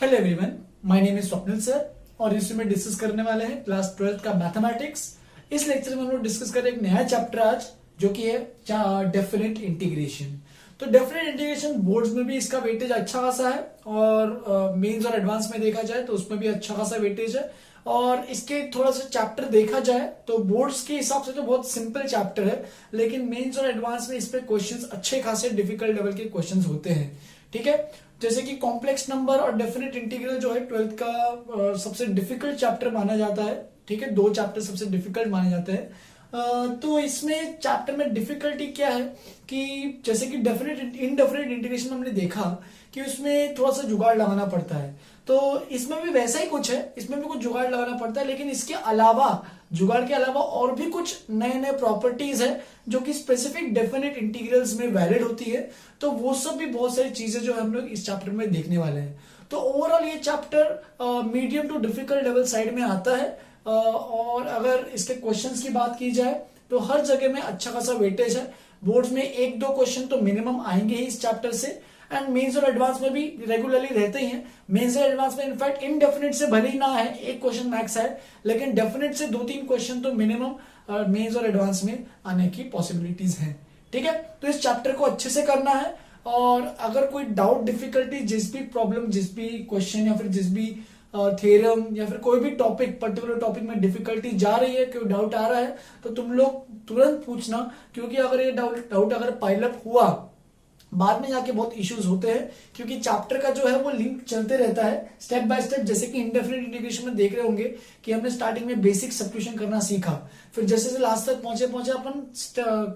Hello everyone, my name is Swapnil sir और इसमें discuss करने वाले हैं क्लास 12th का मैथमेटिक्स। इस लेक्चर में हम लोग डिस्कस करें एक नया चैप्टर आज, जो कि है डेफिनेट इंटीग्रेशन। तो डेफिनेट इंटीग्रेशन बोर्ड्स में भी इसका वेटेज अच्छा खासा है और मेंस और एडवांस में देखा जाए तो उसमें भी अच्छा खासा वेटेज है। और इसके थोड़ा सा चैप्टर देखा जाए तो बोर्ड्स के हिसाब से तो बहुत सिंपल चैप्टर है, लेकिन मेंस और एडवांस में इस पे क्वेश्चंस अच्छे खासे डिफिकल्ट लेवल के क्वेश्चंस होते हैं। ठीक है, जैसे कि कॉम्प्लेक्स नंबर और डेफिनेट इंटीग्रल जो है 12th का सबसे डिफिकल्ट चैप्टर माना जाता है। ठीक है, दो चैप्टर सबसे डिफिकल्ट माने जाते हैं। तो इसमें चैप्टर में डिफिकल्टी क्या है कि जैसे कि डेफिनेट इनडेफिनेट इंटीग्रेशन में हमने देखा कि उसमें थोड़ा सा जुगाड़ लगाना पड़ता है, तो इसमें भी वैसा ही कुछ है, इसमें भी कुछ जुगाड़ लगाना पड़ता है, लेकिन इसके अलावा जुगाड़ के अलावा और भी कुछ नए नए प्रॉपर्टीज है जो कि स्पेसिफिक डेफिनेट इंटीग्रल्स में वैलिड होती है। तो वो सब भी बहुत सारी चीजें जो हम लोग इस चैप्टर में देखने वाले हैं। तो ओवरऑल ये chapter medium to difficult level side में आता है। और अगर इसके क्वेश्चंस की बात की जाए तो हर जगह में अच्छा खासा वेटेज है। बोर्ड्स में एक दो क्वेश्चन तो मिनिमम आएंगे ही इस चैप्टर से, एंड मेंस और एडवांस में भी रेगुलरली रहते ही हैं। मेंस और एडवांस में इनफैक्ट इनडेफिनेट से भले ही ना है, एक क्वेश्चन मैक्स है, लेकिन डेफिनेट से दो तीन क्वेश्चन तो मिनिमम मेंस और एडवांस में आने की पॉसिबिलिटीज हैं। ठीक है, तो इस चैप्टर को अच्छे से करना है। और अगर कोई डाउट डिफिकल्टी, जिस भी प्रॉब्लम, जिस भी क्वेश्चन या फिर जिस भी थ्योरम या फिर कोई भी टॉपिक, पर्टिकुलर टॉपिक में डिफिकल्टी जा रही है, कोई डाउट आ रहा है, तो तुम लोग तुरंत पूछना, क्योंकि अगर ये डाउट अगर पाइलअप हुआ बाद में जाके बहुत इश्यूज होते हैं, क्योंकि चैप्टर का जो है वो लिंक चलते रहता है स्टेप बाय स्टेप। जैसे कि इंडेफिनिट इंटीग्रेशन में देख रहे होंगे कि हमने स्टार्टिंग में बेसिक सब्स्टिट्यूशन करना सीखा, फिर जैसे जैसे लास्ट तक पहुंचे पहुंचे अपन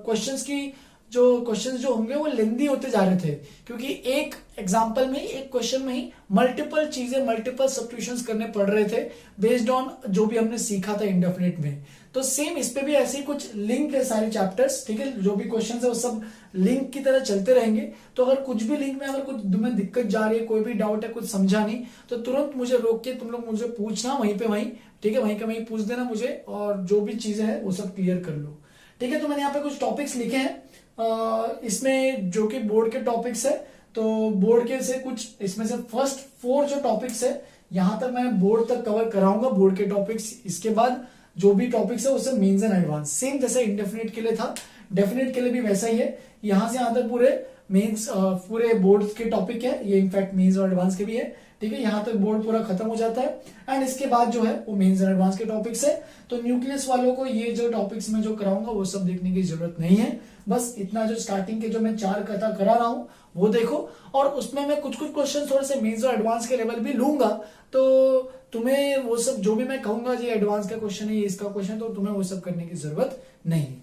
क्वेश्चंस की जो क्वेश्चंस जो होंगे वो लेंदी होते जा रहे थे, क्योंकि एक एग्जांपल में ही, एक क्वेश्चन में ही मल्टीपल चीजें, मल्टीपल सब्स्टिट्यूशंस करने पड़ रहे थे बेस्ड ऑन जो भी हमने सीखा था इंडेफिनिट में। तो सेम इस पे भी ऐसे ही कुछ लिंक है सारे चैप्टर्स। ठीक है, जो भी क्वेश्चंस है वो सब लिंक की तरह चलते रहेंगे। तो अगर कुछ भी लिंक में अगर कुछ तुम्हें दिक्कत जा रही है, कोई भी डाउट है, कुछ समझा नहीं, तो तुरंत मुझे रोक के तुम लोग मुझे पूछना वहीं पे वहीं। ठीक है, वहीं का वहीं पूछ देना मुझे, और जो भी चीजें हैं वो सब क्लियर कर लो। ठीक है, तो मैंने यहाँ पे कुछ टॉपिक्स लिखे हैं इसमें, जो कि बोर्ड के टॉपिक्स है। तो बोर्ड के से कुछ इसमें से फर्स्ट 4 जो टॉपिक्स है यहां तक मैं बोर्ड तक कवर कराऊंगा, बोर्ड के टॉपिक्स। इसके बाद जो भी टॉपिक्स है उससे मेंस एंड एडवांस, सेम जैसे इंडेफिनिट के लिए था, डेफिनेट के लिए भी वैसा ही है। यहां से यहां तक पूरे मेंस, पूरे बोर्ड के टॉपिक है ये, इनफैक्ट मेंस और एडवांस के भी है। ठीक है, यहां तक बोर्ड पूरा खत्म हो जाता है, एंड इसके बाद जो है वो मेंस एंड एडवांस के टॉपिक्स है। तो न्यूक्लियस वालों को ये जो टॉपिक्स में जो कराऊंगा वो सब देखने की जरूरत नहीं है। बस इतना जो स्टार्टिंग के जो मैं 4 कथा करा रहा हूं वो देखो, और उसमें मैं कुछ कुछ क्वेश्चन थोड़े से मेंस और एडवांस के लेवल भी लूंगा। तो तुम्हें वो सब जो भी मैं कहूंगा, ये एडवांस का क्वेश्चन है, ये इसका क्वेश्चन, तो तुम्हें वो सब करने की जरूरत नहीं है।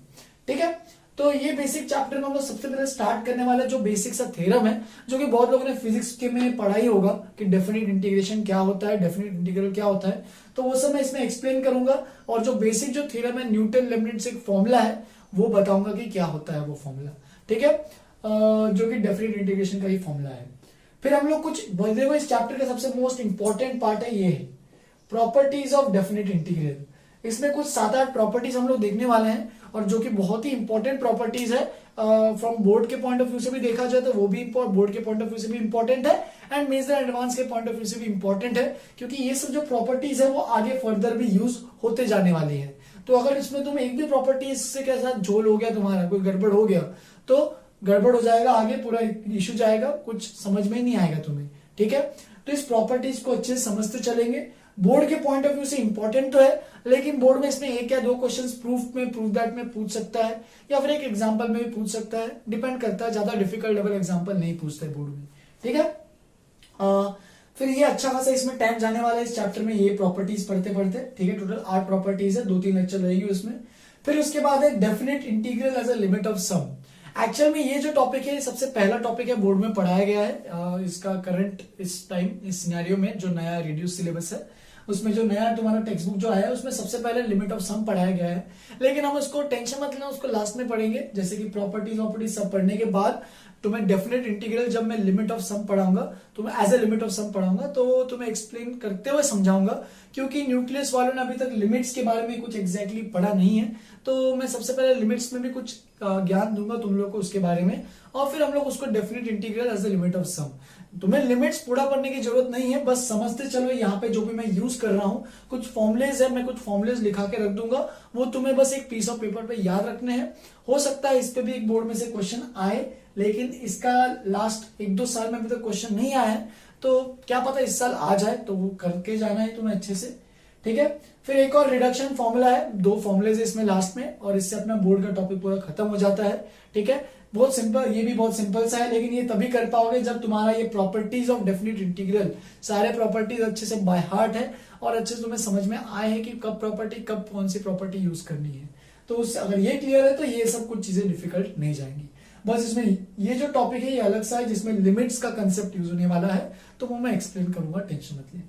ठीक है, तो ये बेसिक चैप्टर में हम लोग सबसे पहले स्टार्ट करने वाले जो बेसिक सा थ्योरम है, जो कि बहुत लोगों ने फिजिक्स के में पढ़ा ही होगा कि डेफिनेट इंटीग्रेशन क्या होता है, डेफिनेट इंटीग्रल क्या होता है। तो वो सब मैं इसमें एक्सप्लेन करूंगा, और जो बेसिक जो थ्योरम है, न्यूटन लेबनिज एक फॉर्मूला है, वो बताऊंगा कि क्या होता है वो फॉर्मूला। ठीक है, जो कि डेफिनेट इंटीग्रेशन का ही फॉर्मूला है। फिर हम लोग कुछ देखो, इस चैप्टर का सबसे मोस्ट इंपॉर्टेंट पार्ट है, ये है प्रॉपर्टीज ऑफ डेफिनेट इंटीग्रल। इसमें कुछ 7-8 प्रॉपर्टीज हम लोग देखने वाले हैं, और जो कि बहुत ही इंपॉर्टेंट प्रॉपर्टीज है। फ्रॉम बोर्ड के पॉइंट ऑफ व्यू से भी देखा जाए तो वो भी बोर्ड के पॉइंट ऑफ व्यू से भी इंपॉर्टेंट है, एंड मेंस एंड एडवांस के पॉइंट ऑफ व्यू से भी इंपॉर्टेंट है, क्योंकि ये सब जो प्रॉपर्टीज है वो आगे फर्दर भी यूज होते जाने वाली है। तो अगर इसमें तुम एक भी प्रॉपर्टी से के साथ झोल हो गया, तुम्हारा कोई गड़बड़ हो गया, तो गड़बड़ हो जाएगा, आगे पूरा इश्यू जाएगा, कुछ समझ में नहीं आएगा तुम्हें। ठीक है, तो इस प्रॉपर्टीज को अच्छे से समझते चलेंगे। बोर्ड के पॉइंट ऑफ व्यू से इंपॉर्टेंट तो है, लेकिन बोर्ड में इसमें एक या दो क्वेश्चंस प्रूफ दैट में पूछ सकता है, या फिर एक एग्जांपल में भी पूछ सकता है, डिपेंड करता है। ज्यादा डिफिकल्ट लेवल एग्जांपल नहीं पूछता है बोर्ड में। ठीक है, फिर ये अच्छा खासा इसमें टाइम जाने वाला है इस चैप्टर में, ये प्रॉपर्टीज पढ़ते पढ़ते। ठीक है, टोटल 8 प्रॉपर्टीज है, 2-3 लेक्चर रहेगी उसमें। फिर उसके बाद है definite integral as a limit of sum. Actual में ये जो टॉपिक है, सबसे पहला टॉपिक है, बोर्ड में पढ़ाया गया है। इसका करंट इस टाइम इस सिनेरियो में जो नया रिड्यूस सिलेबस है, उसमें जो नया तुम्हारा टेक्स्ट बुक जो आया है, उसमें सबसे पहले लिमिट ऑफ सम पढ़ाया गया है। लेकिन हम उसको टेंशन मत लेना, उसको लास्ट में पढ़ेंगे। जैसे कि प्रॉपर्टीज सब पढ़ने के बाद तुम्हें डेफिनेट इंटीग्रल, जब मैं लिमिट ऑफ सम पढ़ाऊंगा, तो मैं एज ए लिमिट ऑफ सम पढ़ाऊंगा, तो तुम्हें एक्सप्लेन करते हुए समझाऊंगा, क्योंकि न्यूक्लियस वालों ने अभी तक लिमिट्स के बारे में कुछ एग्जैक्टली पढ़ा नहीं है। तो मैं सबसे पहले लिमिट्स में भी कुछ ज्ञान दूंगा तुम लोग को उसके बारे में, और फिर हम लोग उसको definite integral as the limit of sum. तुम्हें लिमिट्स पूरा पढ़ने की जरूरत नहीं है, बस समझते चलो यहाँ पे जो भी मैं यूज कर रहा हूँ, कुछ फॉर्मुलेज है, मैं कुछ फॉर्मुलेज लिखा के रख दूंगा, वो तुम्हें बस एक पीस ऑफ पेपर पे याद रखने हैं। हो सकता है इस पे भी एक बोर्ड में से क्वेश्चन आए, लेकिन इसका लास्ट 1-2 साल में अभी तक क्वेश्चन नहीं आया है, तो क्या पता इस साल आ जाए, तो वो करके जाना है तुम्हें अच्छे से, ठीक है। फिर एक और रिडक्शन फॉर्मूला है, 2 फॉर्मुलेज है इसमें लास्ट में, और इससे अपना बोर्ड का टॉपिक पूरा खत्म हो जाता है, ठीक है। बहुत सिंपल, ये भी बहुत सिंपल सा है, लेकिन ये तभी कर पाओगे जब तुम्हारा ये प्रॉपर्टीज ऑफ डेफिनेट इंटीग्रल, सारे प्रॉपर्टीज अच्छे से बाय हार्ट है और अच्छे से तुम्हें समझ में आए हैं कि कब प्रॉपर्टी, कब कौन सी प्रॉपर्टी यूज करनी है। तो उससे अगर ये क्लियर है तो ये सब कुछ चीजें डिफिकल्ट नहीं जाएंगी। बस इसमें ये जो टॉपिक है ये अलग सा है, जिसमें लिमिट्स का कंसेप्ट यूज होने वाला है, तो वो मैं एक्सप्लेन करूंगा, टेंशन मत लिए।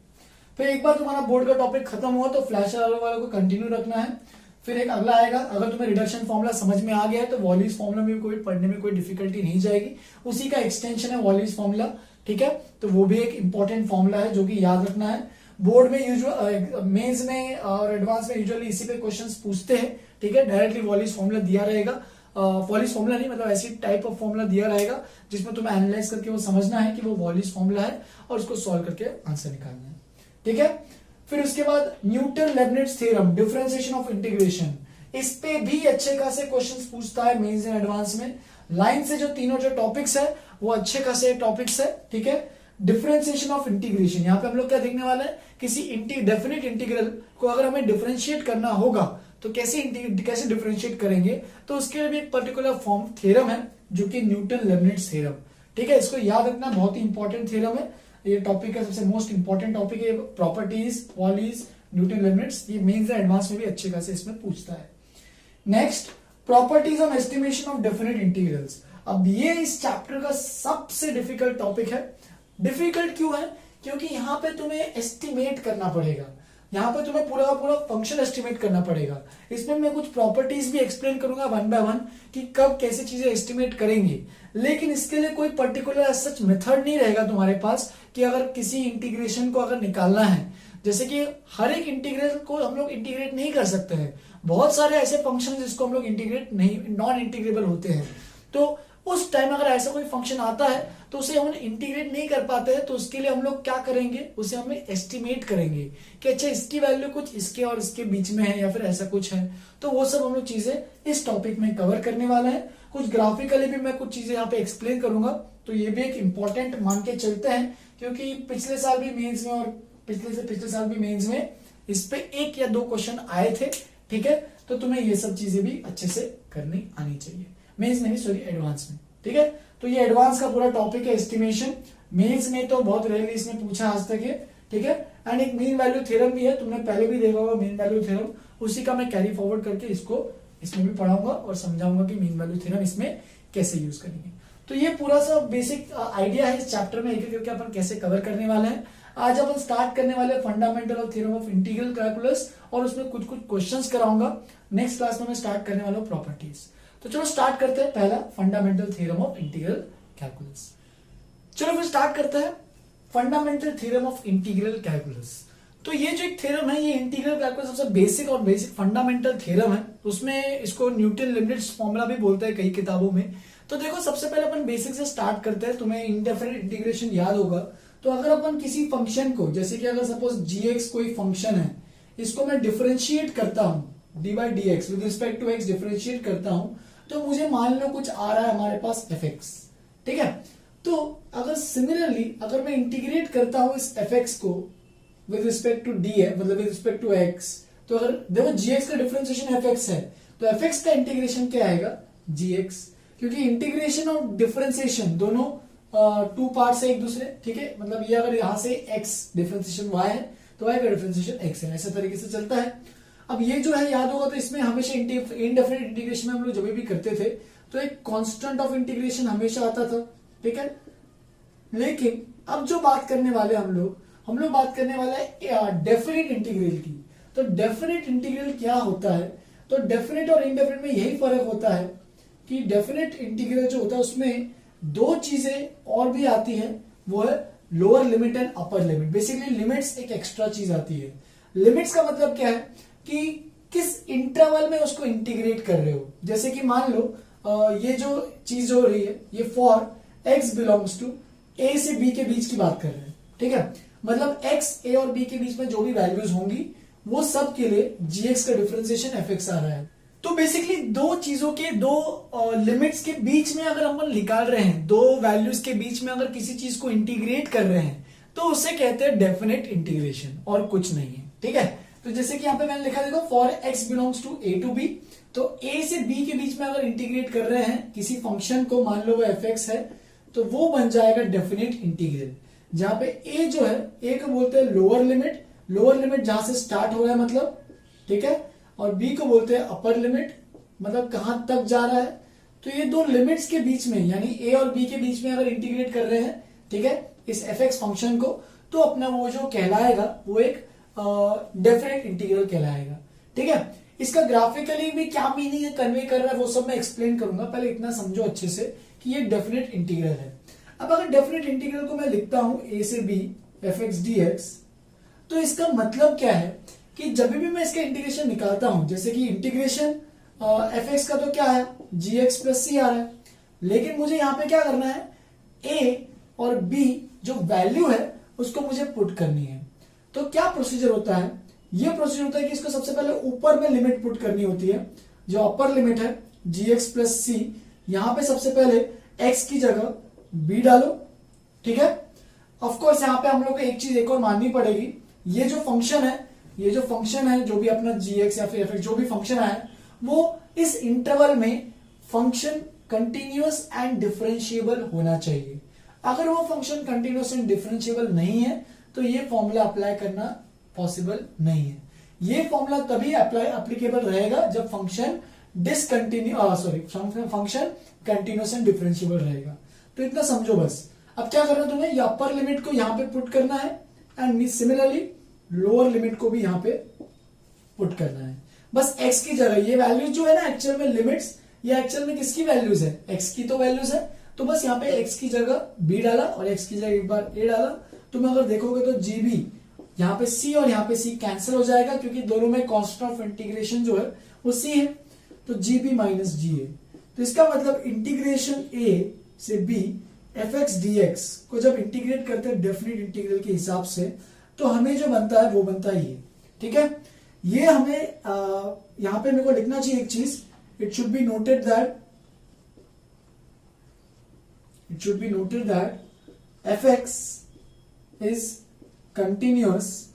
फिर एक बार तुम्हारा बोर्ड का टॉपिक खत्म हुआ तो फ्लैश वालों को कंटिन्यू रखना है। फिर एक अगला आएगा, अगर तुम्हें रिडक्शन फॉर्मूला समझ में आ गया है तो वॉलीज फॉर्मूला में कोई पढ़ने में कोई डिफिकल्टी नहीं जाएगी, उसी का एक्सटेंशन है वॉलीज फॉर्मूला, ठीक है। तो वो भी एक इंपॉर्टेंट फॉर्मूला है जो कि याद रखना है। बोर्ड में यूजुअल, मेंस में और एडवांस में यूजुअली इसी पे क्वेश्चंस पूछते हैं, ठीक है। डायरेक्टली वॉलीज फॉर्मूला दिया रहेगा, वॉलीज फॉर्मूला नहीं, मतलब ऐसी टाइप ऑफ फॉर्मूला दिया रहेगा जिसमें तुम्हें एनालाइज करके वो समझना है कि वो वॉलीज फॉर्मूला है और उसको सॉल्व करके आंसर निकालना है, ठीक है। फिर उसके बाद Newton Leibniz theorem, differentiation of integration, इस पे भी अच्छे खासे क्वेश्चंस पूछता है मेंस एंड एडवांस में। लाइन से जो तीनों जो टॉपिक्स है वो अच्छे खासे टॉपिक्स है, ठीक है। डिफरेंशिएशन ऑफ इंटीग्रेशन, यहाँ पे हम लोग क्या देखने वाले हैं, किसी डेफिनेट इंटीग्रल को अगर हमें डिफरेंशिएट करना होगा तो कैसे डिफरेंशिएट करेंगे, तो उसके लिए भी एक पर्टिकुलर फॉर्म थ्योरम है जो कि न्यूटन लेबनिट्ज थ्योरम, ठीक है। इसको याद रखना, बहुत ही इंपॉर्टेंट थ्योरम है, ये टॉपिक है, सबसे मोस्ट इंपॉर्टेंट टॉपिक है। प्रॉपर्टीज, वॉलीज, न्यूटन लेबनिट्ज, ये मेंस एंड एडवांस में भी अच्छे खासे इसमें पूछता है। Next, properties on estimation of definite integrals. अब ये इस चैप्टर का सबसे डिफिकल्ट टॉपिक है। डिफिकल्ट क्यों है, क्योंकि यहाँ पे तुम्हें एस्टिमेट करना पड़ेगा, यहाँ पे तुम्हें पूरा का पूरा फंक्शन एस्टिमेट करना पड़ेगा। इसमें मैं कुछ प्रॉपर्टीज भी एक्सप्लेन करूंगा 1 by 1 कि कब कैसे चीजें एस्टिमेट करेंगे, लेकिन इसके लिए कोई पर्टिकुलर सच मेथड नहीं रहेगा तुम्हारे पास कि अगर किसी इंटीग्रेशन को अगर निकालना है, जैसे कि हर एक इंटीग्रल को हम लोग इंटीग्रेट नहीं कर सकते हैं, बहुत सारे ऐसे फंक्शन जिसको हम लोग इंटीग्रेट नहीं, नॉन इंटीग्रेबल होते हैं, तो उस टाइम अगर ऐसा कोई फंक्शन आता है तो उसे हम इंटीग्रेट नहीं कर पाते हैं, तो उसके लिए हम लोग क्या करेंगे, उसे हमें एस्टिमेट करेंगे कि अच्छा इसकी वैल्यू कुछ इसके और इसके बीच में है या फिर ऐसा कुछ है। तो वो सब हम लोग चीजें इस टॉपिक में कवर करने वाला है। कुछ ग्राफिकली भी मैं कुछ चीजें यहाँ पे एक्सप्लेन करूंगा, तो ये भी एक इंपॉर्टेंट मान के चलते हैं, क्योंकि पिछले साल भी मेंस में और पिछले साल भी मेंस में इस पे 1 या 2 क्वेश्चन आए थे, ठीक है। तो तुम्हें ये सब चीजें भी अच्छे से करनी आनी चाहिए, मेंस में नहीं, सॉरी एडवांस में, ठीक है। तो ये एडवांस का पूरा टॉपिक है एस्टिमेशन। मेंस में तो बहुत रेयरली इसने पूछा आज तक है, ठीक है। एंड एक मीन वैल्यू थ्योरम भी है, तुमने पहले भी देखा होगा मीन वैल्यू थ्योरम, उसी का मैं कैरी फॉरवर्ड करके इसको इसमें भी पढ़ाऊंगा और समझाऊंगा कि मीन वैल्यू थ्योरम इसमें कैसे यूज करेंगे। तो ये पूरा सा बेसिक आइडिया है इस चैप्टर में, एक एक करके अपन कैसे कवर करने वाले हैं। आज अपन स्टार्ट करने वाले fundamental of theorem of integral calculus, और उसमें कुछ कुछ क्वेश्चंस कराऊंगा। नेक्स्ट क्लास में मैं स्टार्ट करने वाला हूँ प्रॉपर्टीज। तो चलो स्टार्ट करते हैं, पहला fundamental theorem of integral calculus. चलो फिर स्टार्ट करते हैं fundamental theorem of integral calculus. तो ये जो एक थ्योरम है, ये इंटीग्रल कैलकुलस सबसे बेसिक और बेसिक फंडामेंटल थ्योरम है। उसमें इसको न्यूटन लिमिट्स फॉर्मूला भी बोलते हैं कई किताबों में। तो देखो सबसे पहले अपन बेसिक से स्टार्ट करते हैं। तुम्हें इंडेफिनिट इंटीग्रेशन याद होगा, तो अगर अपन किसी फंक्शन को, जैसे कि अगर सपोज gx कोई फंक्शन है, इसको मैं डिफरेंशिएट करता हूं dy by dx with respect to x differentiate करता हूं, तो मुझे मान लो कुछ आ रहा है हमारे पास fx, ठीक है। तो अगर सिमिलरली अगर मैं इंटीग्रेट करता हूं इस fx को विद रिस्पेक्ट टू dy, मतलब विद रिस्पेक्ट टू x, तो अगर देखो gx का डिफरेंशिएशन fx है, तो fx का इंटीग्रेशन क्या आएगा, gx, क्योंकि इंटीग्रेशन और डिफरेंशिएशन दोनों 2 पार्ट्स है एक दूसरे, ठीक है। मतलब ये अगर यहां से x डिफरेंशिएशन y है तो y का डिफरेंशिएशन x है, ऐसे तरीके से चलता है। अब ये जो है याद होगा, तो इसमें हमेशा इनडेफिनिट इंटीग्रेशन में हम लोग जब भी करते थे तो एक कांस्टेंट ऑफ इंटीग्रेशन हमेशा आता था, ठीक है। लेकिन अब जो बात करने वाले हम लोग बात करने वाले हैं डेफिनिट इंटीग्रल की। तो डेफिनिट इंटीग्रल क्या होता है, तो डेफिनिट और इनडेफिनिट में यही फर्क होता है कि डेफिनिट इंटीग्रल जो होता है उसमें 2 चीजें और भी आती हैं, वो है lower limit and upper limit. Basically limits एक एक्स्ट्रा चीज आती है। लिमिट्स का मतलब क्या है कि किस इंटरवल में उसको इंटीग्रेट कर रहे हो। जैसे कि मान लो ये जो चीज हो रही है, ये फॉर x बिलोंग्स टू ए से बी के बीच की बात कर रहे हैं, ठीक है। मतलब एक्स ए और बी के बीच में जो भी वैल्यूज होंगी वो सब के लिए जीएक्स का डिफरेंशिएशन एफ आ रहा है। तो बेसिकली दो चीजों के दो लिमिट्स के बीच में अगर हम निकाल रहे हैं, दो वैल्यूज के बीच में अगर किसी चीज को इंटीग्रेट कर रहे हैं तो उसे कहते हैं डेफिनेट इंटीग्रेशन, और कुछ नहीं है, ठीक है। तो जैसे कि यहां पे मैंने लिखा, देखो for x belongs to a to b, तो ए से बी के बीच में अगर इंटीग्रेट कर रहे हैं किसी फंक्शन को, मान लो वो एफ एक्स है, तो वो बन जाएगा डेफिनेट इंटीग्रल। जहां पे ए जो है, ए को बोलते हैं लोअर लिमिट, लोअर लिमिट जहां से स्टार्ट हो रहा है मतलब, ठीक है, और बी को बोलते हैं अपर लिमिट, मतलब कहां तक जा रहा है। तो ये दो लिमिट्स के बीच में, यानी ए और बी के बीच में अगर इंटीग्रेट कर रहे हैं, ठीक है, इस एफ एक्स फंक्शन को, तो अपना वो जो कहलाएगा वो एक डेफिनेट इंटीग्रल कहलाएगा, ठीक है। इसका ग्राफिकली भी क्या मीनिंग है, कन्वे कर रहा है, वो सब मैं एक्सप्लेन करूंगा, पहले इतना समझो अच्छे से कि ये डेफिनेट इंटीग्रल है। अब अगर डेफिनेट इंटीग्रल को मैं लिखता हूं ए से b f x d x, तो इसका मतलब क्या है कि जब भी मैं इसका इंटीग्रेशन निकालता हूं, जैसे कि इंटीग्रेशन एफ एक्स का तो क्या है, जी एक्स प्लस सी आ रहा है, लेकिन मुझे यहां पे क्या करना है, ए और बी जो वैल्यू है उसको मुझे पुट करनी है। तो क्या प्रोसीजर होता है, ये प्रोसीजर होता है कि इसको सबसे पहले ऊपर में लिमिट पुट करनी होती है, जो अपर लिमिट है जी एक्स प्लस सी, यहां पे सबसे पहले एक्स की जगह बी डालो, ठीक है। ऑफ कोर्स यहां पे हम लोग को एक चीज एक और माननी पड़ेगी, ये जो फंक्शन है, ये जो फंक्शन है, जो भी अपना जी एक्स या फिर एफ एक्स जो भी फंक्शन आया, वो इस इंटरवल में फंक्शन कंटिन्यूअस एंड डिफरेंशिएबल होना चाहिए। अगर वो फंक्शन कंटिन्यूअस एंड डिफरेंशिएबल नहीं है तो ये फॉर्मूला अप्लाई करना पॉसिबल नहीं है। ये फॉर्मूला तभी एप्लीकेबल रहेगा जब function function continuous and differentiable रहेगा। तो इतना समझो बस। अब क्या करना तुम्हें, ये अपर लिमिट को यहां पे पुट करना है एंड सिमिलरली लोअर लिमिट को भी यहां पे पुट करना है। बस x की जगह ये वैल्यूज जो है ना एक्चुअल में लिमिट्स, ये एक्चुअल में किसकी वैल्यूज है, x की तो वैल्यूज है, तो बस यहाँ पे x की जगह b डाला और x की जगह एक बार a डाला। तुम अगर देखोगे तो gb, यहाँ पे c और यहाँ पे c कैंसिल हो जाएगा क्योंकि दोनों में कांस्टेंट ऑफ इंटीग्रेशन जो है वो c है, तो gb माइनस ga। तो इसका मतलब इंटीग्रेशन a से b F x d x को जब इंटीग्रेट करते हैं डेफिनेट इंटीग्रल के हिसाब से, तो हमें जो बनता है वो बनता है ये, ठीक है। ये हमें यहां पे मेरे को लिखना चाहिए एक चीज, it should be noted that F x is continuous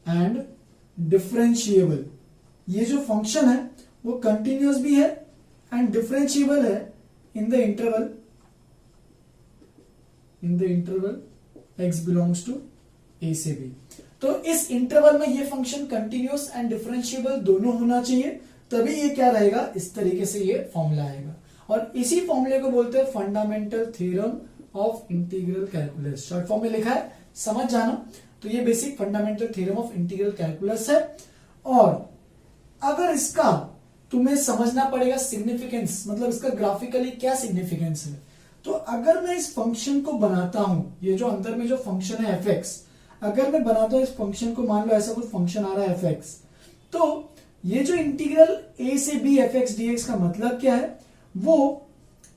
and differentiable. ये जो फंक्शन है वो कंटिन्यूअस भी है एंड डिफरेंशिएबल है in the interval x belongs to a से b। तो इस इंटरवल में ये फंक्शन कंटिन्यूअस एंड डिफरेंशिएबल दोनों होना चाहिए, तभी ये क्या रहेगा, इस तरीके से ये फॉर्मूला आएगा। और इसी फॉर्मूले को बोलते हैं fundamental theorem of integral calculus. Short form में लिखा है, समझ जाना। तो ये basic fundamental theorem of integral calculus है। और अगर इसका तुम्हें समझना पड़ेगा सिग्निफिकेंस, मतलब इसका ग्राफिकली क्या सिग्निफिकेंस है। तो अगर मैं इस फंक्शन को बनाता हूं, ये जो अंदर में जो फंक्शन है एफ एक्स, अगर मैं बनाता हूं इस फंक्शन को, मान लो ऐसा कुछ फंक्शन आ रहा है एफ एक्स, तो ये जो इंटीग्रल ए से b f x d x का मतलब क्या है, वो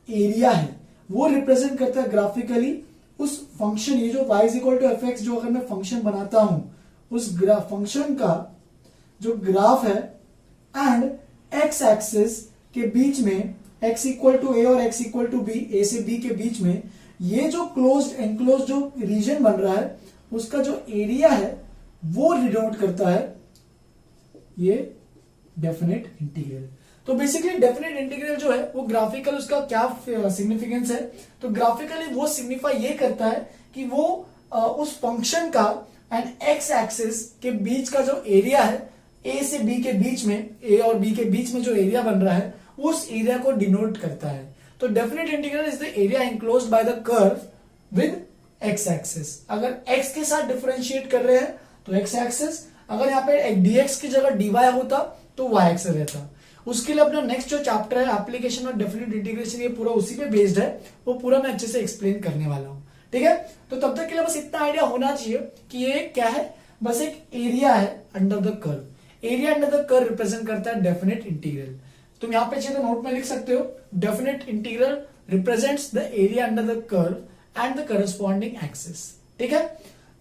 एरिया है, वो रिप्रेजेंट करता है ग्राफिकली उस फंक्शन, ये जो y is equal to f x जो अगर मैं फंक्शन बनाता हूं, उस फंक्शन का जो ग्राफ है एंड एक्स एक्सिस के बीच में, x इक्वल टू ए और x इक्वल टू बी, ए से बी के बीच में ये जो क्लोज्ड एनक्लोज जो रीजन बन रहा है उसका जो एरिया है वो डिनोट करता है ये डेफिनेट इंटीग्रल। तो बेसिकली डेफिनेट इंटीग्रल जो है वो ग्राफिकल उसका क्या सिग्निफिकेंस है, तो ग्राफिकली वो सिग्निफाई ये करता है कि वो उस फंक्शन का एंड एक्स एक्सिस के बीच का जो एरिया है, ए से बी के बीच में, ए और बी के बीच में जो एरिया बन रहा है वो उस एरिया को डिनोट करता है। तो definite integral is the area enclosed by the curve with x axis. अगर एक्स के साथ डिफरेंशिएट कर रहे हैं तो एक्स एक्सिस, अगर यहाँ पे dx की जगह dy होता तो y एक्सिस रहता। उसके लिए अपना नेक्स्ट जो चैप्टर है एप्लीकेशन ऑफ डेफिनेट इंटीग्रेशन, ये पूरा उसी पे बेस्ड है, वो पूरा मैं अच्छे से एक्सप्लेन करने वाला हूं, ठीक है। तो तब तक के लिए बस इतना आइडिया होना चाहिए कि ये क्या है, बस एक एरिया है under the curve. Area under the curve represent करता है डेफिनेट इंटीग्रल। तुम यहां पे चाहिए तो नोट में लिख सकते हो, definite integral represents the area under the curve and the corresponding axis. ठीक है,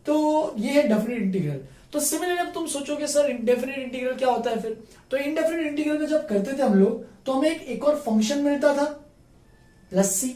तो ये है डेफिनेट इंटीग्रल। तो सिमिलरली अब तुम सोचोगे सर इंडेफिनिट इंटीग्रल क्या होता है फिर, तो इंडेफिनिट इंटीग्रल में जब करते थे हम लोग तो हमें एक और फंक्शन मिलता था प्लस सी।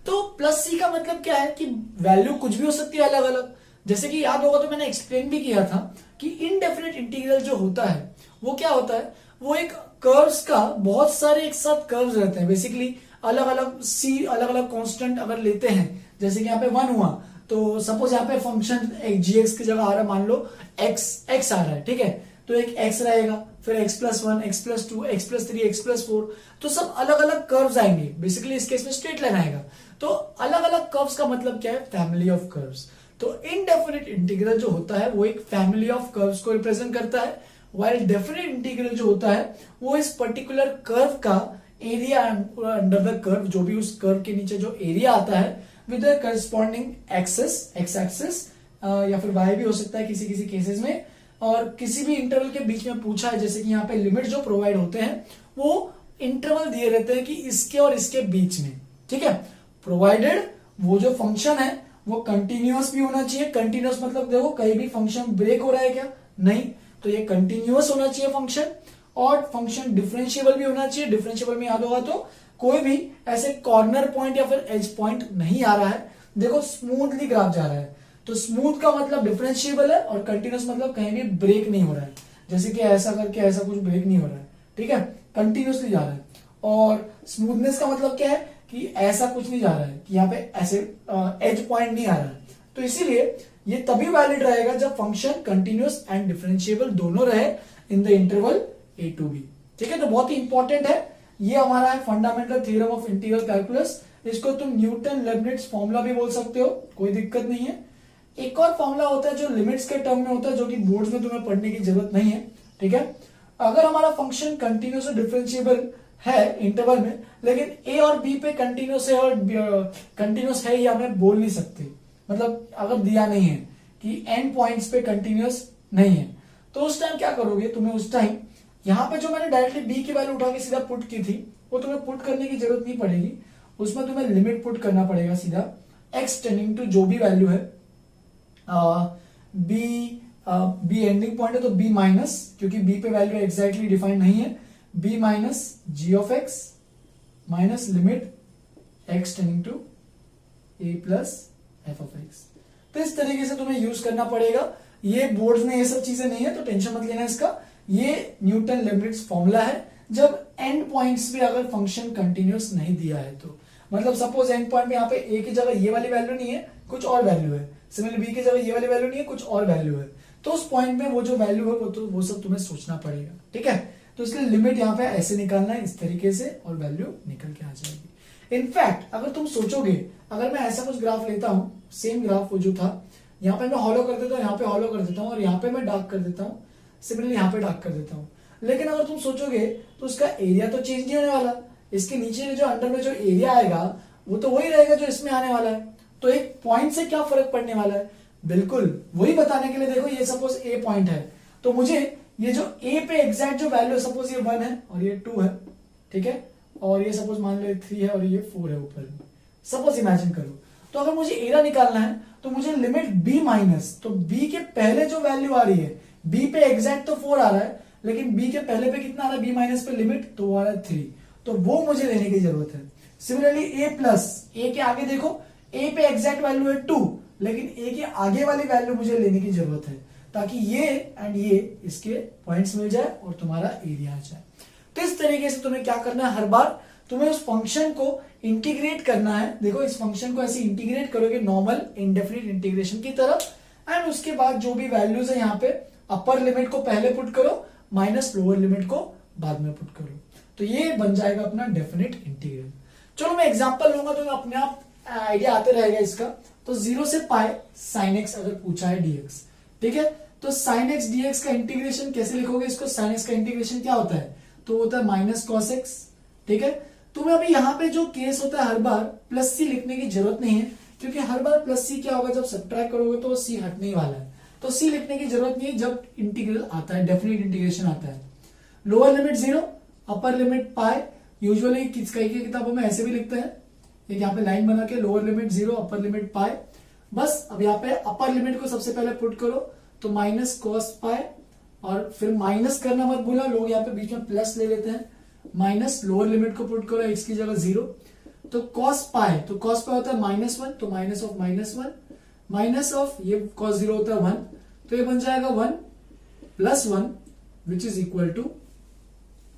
तो प्लस सी का मतलब क्या है कि वैल्यू कुछ भी हो सकती है अलग अलग। जैसे कि याद होगा तो मैंने एक्सप्लेन भी किया था कि इनडेफिनिट इंटीग्रल जो होता है वो क्या होता है, वो एक कर्व्स का बहुत सारे एक साथ कर्व्स रहते हैं। बेसिकली अलग अलग सी अलग अलग कांस्टेंट अगर लेते हैं, जैसे कि यहाँ पे 1 हुआ तो सपोज यहाँ पे फंक्शन एक जीएक्स की जगह आ रहा है, मान लो एक्स आ रहा है। ठीक है, तो एक एक्स रहेगा, फिर x+1, x+2, x+3, x+4, तो सब अलग अलग कर्व्स आएंगे। बेसिकली इस केस में स्ट्रेट लाइन आएगा। तो अलग अलग कर्व्स का मतलब क्या है, फैमिली ऑफ कर्व्स। तो इनडेफिनिट इंटीग्रल जो होता है वो एक फैमिली ऑफ कर्व्स को रिप्रेजेंट करता है, व्हाइल डेफिनिट इंटीग्रल जो होता है वो इस पर्टिकुलर कर्व का एरिया अंडर द कर्व, जो भी उस कर्व के नीचे जो एरिया आता है with the corresponding axis, x axis या फिर वाई भी हो सकता है किसी किसी केसेस में। और किसी भी इंटरवल के बीच में पूछा है, जैसे कि यहाँ पे लिमिट जो प्रोवाइड होते हैं वो इंटरवल दिए रहते हैं कि इसके और इसके बीच में। ठीक है, प्रोवाइडेड वो जो फंक्शन है वो कंटिन्यूअस भी होना चाहिए। कंटिन्यूअस मतलब देखो कहीं भी फंक्शन ब्रेक हो रहा है क्या, नहीं, तो ये कंटिन्यूअस होना चाहिए फंक्शन। और फंक्शन डिफरेंशिएबल भी होना चाहिए। डिफरेंशिएबल में याद होगा तो कोई भी ऐसे कॉर्नर पॉइंट या फिर एज पॉइंट नहीं आ रहा है। देखो स्मूथली ग्राफ जा रहा है, तो स्मूथ का मतलब डिफरेंशिएबल है, और कंटिन्यूअस मतलब कहीं भी ब्रेक नहीं हो रहा है, जैसे कि ऐसा करके ऐसा कुछ ब्रेक नहीं हो रहा है। ठीक है, कंटिन्यूअसली जा रहा है। और स्मूथनेस का मतलब क्या है कि ऐसा कुछ नहीं जा रहा है कि यहाँ पे ऐसे एज पॉइंट नहीं आ रहा है। तो इसीलिए ये तभी वैलिड रहेगा जब फंक्शन कंटिन्यूअस एंड डिफरेंशिएबल दोनों रहे in the interval a to b। ठीक है, तो बहुत ही इंपॉर्टेंट है। ये हमारा है fundamental theorem of integral calculus. इसको तुम न्यूटन लेबनिट्ज फॉर्मूला भी बोल सकते हो, कोई दिक्कत नहीं है। एक और फॉर्मूला होता है जो लिमिट्स के टर्म में होता है, जो कि बोर्ड्स में तुम्हें पढ़ने की जरूरत नहीं है। ठीक है, अगर हमारा फंक्शन कंटिन्यूअस और डिफरेंशिएबल है इंटरवल में, लेकिन ए और बी पे कंटिन्यूअस है और कंटिन्यूअस है ये हमें बोल नहीं सकते। मतलब अगर दिया नहीं है कि एन पॉइंट्स पे कंटिन्यूअस नहीं है, तो उस टाइम क्या करोगे, तुम्हें उस टाइम यहाँ पे जो मैंने डायरेक्टली बी की वैल्यू उठा के सीधा पुट की थी वो तुम्हें पुट करने की जरूरत नहीं पड़ेगी। उसमें तुम्हें लिमिट पुट करना पड़ेगा सीधा एक्स टेंडिंग टू जो भी वैल्यू है, बी एंडिंग पॉइंट है तो बी माइनस, क्योंकि बी पे वैल्यू एग्जैक्टली डिफाइंड नहीं है, b minus g of x minus limit x tending to a plus f of x. तो इस तरीके से तुम्हें यूज करना पड़ेगा। ये बोर्ड्स में ये सब चीजें नहीं है तो टेंशन मत लेना इसका। ये न्यूटन लेबनिट्ज फॉर्मूला है जब एंड पॉइंट्स पे अगर फंक्शन कंटिन्यूअस नहीं दिया है तो। मतलब सपोज एंड पॉइंट में यहाँ पे ए की जगह ये वाली वैल्यू नहीं है, कुछ और वैल्यू है, सिमिलरली बी की जगह ये वाली वैल्यू नहीं है, कुछ और वैल्यू है, तो उस पॉइंट में वो जो वैल्यू है वो सब तुम्हें सोचना पड़ेगा। ठीक है, तो इसलिए लिमिट यहाँ पे ऐसे निकालना है, इस तरीके से, और वैल्यू निकल के आ जाएगी। इनफैक्ट अगर तुम सोचोगे, अगर मैं ऐसा कुछ ग्राफ लेता हूं, सेम ग्राफ वो जो था, यहाँ पे मैं हॉलो कर देता हूँ, यहाँ पे हॉलो कर देता हूँ, और यहाँ पे मैं डार्क कर देता हूँ, सिमिलरली यहाँ पे डार्क कर देता हूँ, लेकिन अगर तुम सोचोगे तो उसका एरिया तो चेंज नहीं होने वाला। इसके नीचे जो अंडर में जो एरिया आएगा वो तो वही रहेगा जो इसमें आने वाला है। तो एक पॉइंट से क्या फर्क पड़ने वाला है, बिल्कुल वही बताने के लिए। देखो ये सपोज ए पॉइंट है, तो मुझे ये जो ए पे एग्जैक्ट जो वैल्यू, सपोज ये 1 है और ये 2 है, ठीक है, और ये सपोज मान लो 3 है और ये 4 है ऊपर में, सपोज इमेजिन करो। तो अगर मुझे एरिया निकालना है तो मुझे लिमिट बी माइनस, तो बी के पहले जो वैल्यू आ रही है, बी पे एग्जैक्ट तो 4 आ रहा है, लेकिन बी के पहले पे कितना आ रहा है, बी माइनस पे लिमिट, तो वो आ रहा है 3, तो वो मुझे लेने की जरूरत है। सिमिलरली ए प्लस, ए के आगे देखो, ए पे एग्जैक्ट वैल्यू है 2, लेकिन ए के आगे वाली वैल्यू मुझे लेने की जरूरत है, ताकि ये एंड ये इसके पॉइंट्स मिल जाए और तुम्हारा एरिया आ जाए। तो इस तरीके से तुम्हें क्या करना है, हर बार तुम्हें उस फंक्शन को इंटीग्रेट करना है। देखो इस फंक्शन को ऐसे इंटीग्रेट करोगे नॉर्मल इंडेफिनिट इंटीग्रेशन की तरफ, एंड उसके बाद जो भी वैल्यूज है यहाँ पे अपर लिमिट को पहले पुट करो, माइनस लोअर लिमिट को बाद में पुट करो, तो ये बन जाएगा अपना डेफिनिट इंटीग्रल। चलो मैं एग्जांपल लूंगा तो अपने आप आइडिया आते रहेगा इसका। तो 0 से पाई साइन एक्स अगर पूछा है डीएक्स, ठीक है, तो साइन एक्स डीएक्स का इंटीग्रेशन कैसे लिखोगे इसको, साइन एक्स का इंटीग्रेशन क्या होता है, तो होता है माइनस कॉस एक्स। ठीक है, तुम्हें अभी यहाँ पे जो केस होता है हर बार प्लस सी लिखने की जरूरत नहीं है, क्योंकि हर बार प्लस सी क्या होगा, जब सब्ट्रैक्ट करोगे तो सी हटने ही वाला है, तो सी लिखने की जरूरत नहीं है जब इंटीग्रल आता है, डेफिनेट इंटीग्रेशन आता है। लोअर लिमिट 0, अपर लिमिट पाई, यूजुअली कई किताबों में ऐसे भी लिखते हैं, एक यहाँ पे लाइन बना के लोअर लिमिट 0 अपर लिमिट पाई। बस अब यहाँ पे अपर लिमिट को सबसे पहले पुट करो तो माइनस कॉस पाई, और फिर माइनस करना मत भूलना, लोग यहाँ पे बीच में प्लस ले लेते हैं। माइनस लोअर लिमिट को पुट करो x की जगह 0, तो कॉस पाई, तो कॉस पाई होता है -1, तो -1 माइनस ऑफ ये कॉस 0 होता है 1, तो ये बन जाएगा 1 + 1 which is equal to,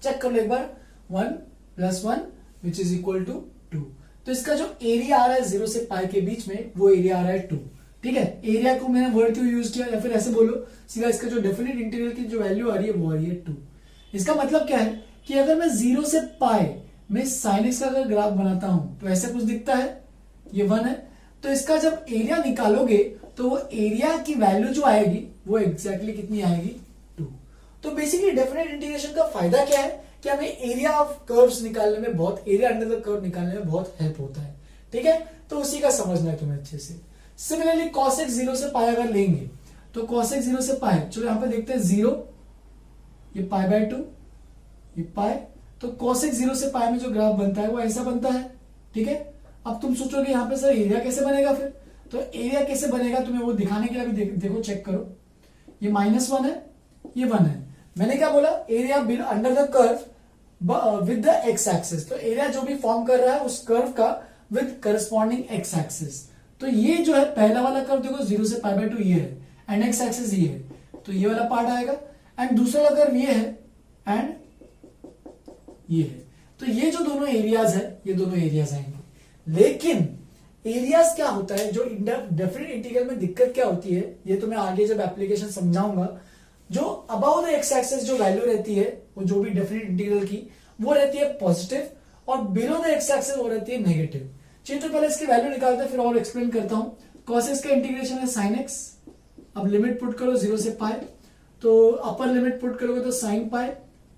check कर लो एक बार, 1 + 1 विच इज इक्वल टू 2। तो इसका जो एरिया आ रहा है 0 से पाई के बीच में वो एरिया आ रहा है 2। ठीक है, एरिया को मैंने वर्ड क्यों यूज किया, या फिर ऐसे बोलो सीधा, इसका जो डेफिनेट इंटीग्रल की जो वैल्यू आ रही है वो आ रही है 2। इसका मतलब क्या है कि अगर मैं 0 से पाई में sin x का अगर ग्राफ बनाता हूं तो ऐसा कुछ दिखता है, ये 1 है। तो इसका जब एरिया निकालोगे तो वो एरिया की वैल्यू जो आएगी वो एग्जैक्टली कितनी आएगी, 2। तो बेसिकली डेफिनेट इंटीग्रेशन का फायदा क्या है कि हमें एरिया ऑफ कर्व्स निकालने में बहुत, एरिया अंडर द कर्व निकालने में बहुत हेल्प होता है। ठीक है, तो उसी का समझना है तुम्हें अच्छे से। सिमिलरली cos x 0 से पाई अगर लेंगे तो cos x 0 से पाई, चलो यहां पे देखते हैं 0, ये π/2, ये पाई, तो cos x 0 से पाई में जो ग्राफ बनता है वो ऐसा बनता है। ठीक है, अब तुम सोचोगे यहाँ पे सर एरिया कैसे बनेगा, फिर तो एरिया कैसे बनेगा तुम्हें वो दिखाने के लिए अभी देखो चेक करो, ये -1 है, ये 1 है। मैंने क्या बोला, area under the curve with the x axis, तो एरिया जो भी फॉर्म कर रहा है उस कर्व का विद करस्पॉन्डिंग x एक्सिस। तो ये जो है पहला वाला कर्व देखो 0 से π/2 ये है, एंड x एक्सिस ये है, तो ये वाला पार्ट आएगा, एंड दूसरा वाला कर्व ये है एंड ये है। तो ये जो दोनों एरियाज है ये दोनों एरियाज आएंगे। लेकिन एरियाज क्या होता है, जो डेफिनेट इंटीग्रल में दिक्कत क्या होती है, ये तो मैं आगे जब एप्लीकेशन समझाऊंगा। जो अबाउट द एक्स एक्सिस जो वैल्यू रहती है वो जो भी डेफिनेट इंटीग्रल की वो रहती है पॉजिटिव, और बिलो द एक्स एक्सिस वो रहती है नेगेटिव। चलिए तो पहले इसकी वैल्यू निकालते हैं फिर और एक्सप्लेन करता हूं। cos x का इंटीग्रेशन है sin x, अब लिमिट पुट करो 0 से पाई, तो अपर लिमिट पुट करोगे तो sin पाई,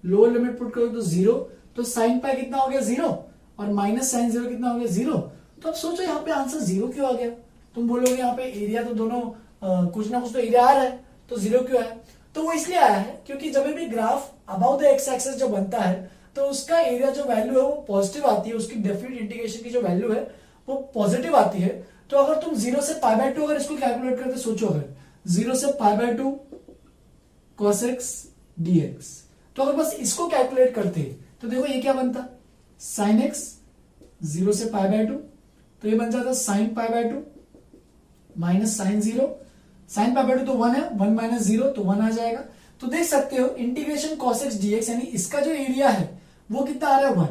लोअर लिमिट पुट करोगे तो 0, तो sin पाई कितना हो गया 0, और माइनस sin 0 कितना हो गया 0। तो अब सोचो यहाँ पे आंसर 0 क्यों आ गया। तुम बोलोगे यहाँ पे एरिया तो दोनों कुछ ना कुछ तो एरिया आ रहा है, तो 0 क्यों आया। तो वो इसलिए आया है क्योंकि जब भी graph about the x axis जब बनता है तो उसका एरिया जो वैल्यू है वो पॉजिटिव आती है, उसकी डेफिनेट इंटीग्रेशन की जो वैल्यू है वो पॉजिटिव आती है। तो अगर तुम 0 से π/2 अगर इसको कैलकुलेट करते, सोचो अगर 0 से π/2 cos x dx, तो अगर बस इसको कैलकुलेट करते तो देखो ये क्या बनता, sin x 0 से π/2, तो ये बन जाता sin π/2 माइनस sin 0, sin π/2 तो 1 है, 1 माइनस 0 तो 1 आ जाएगा। तो देख सकते हो इंटीग्रेशन cos x dx यानी इसका जो एरिया है वो कितना आ रहा है 1,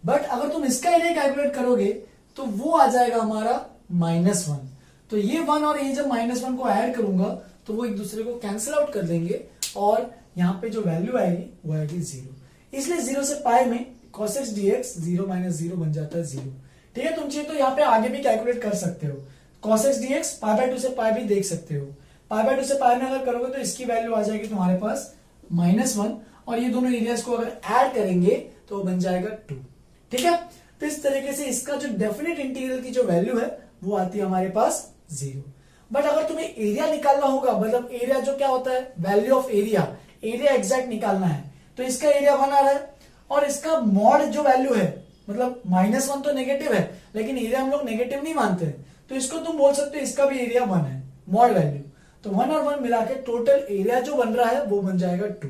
बट अगर तुम इसका एरिया कैलकुलेट करोगे तो वो आ जाएगा हमारा -1। तो ये 1 और ये जब -1 को ऐड करूंगा तो वो एक दूसरे को कैंसिल आउट कर देंगे, और यहाँ पे जो वैल्यू आएगी वो आएगी 0। इसलिए 0 से पाई में cos x dx 0 - 0 बन जाता है 0। ठीक है, तुम चाहिए तो यहाँ पे आगे भी कैलकुलेट कर सकते हो, cos x dx π/2 से पाई भी देख सकते हो। π/2 से पाई में अगर करोगे तो इसकी वैल्यू आ जाएगी तुम्हारे पास -1, और ये दोनों एरियाज को अगर ऐड करेंगे तो वो बन जाएगा 2। ठीक है, तो इस तरीके से इसका जो डेफिनेट इंटीग्रल की जो वैल्यू है वो आती है हमारे पास 0। बट अगर तुम्हें एरिया निकालना होगा, मतलब एरिया जो क्या होता है, value of area, area exact निकालना है, तो इसका एरिया 1 आ रहा है, और इसका मॉड जो वैल्यू है, मतलब -1 तो नेगेटिव है लेकिन एरिया हम लोग नेगेटिव नहीं मानते हैं, तो इसको तुम बोल सकते हो इसका भी एरिया 1 है, मॉड वैल्यू। तो 1 और 1 मिला के टोटल एरिया जो बन रहा है वो बन जाएगा 2।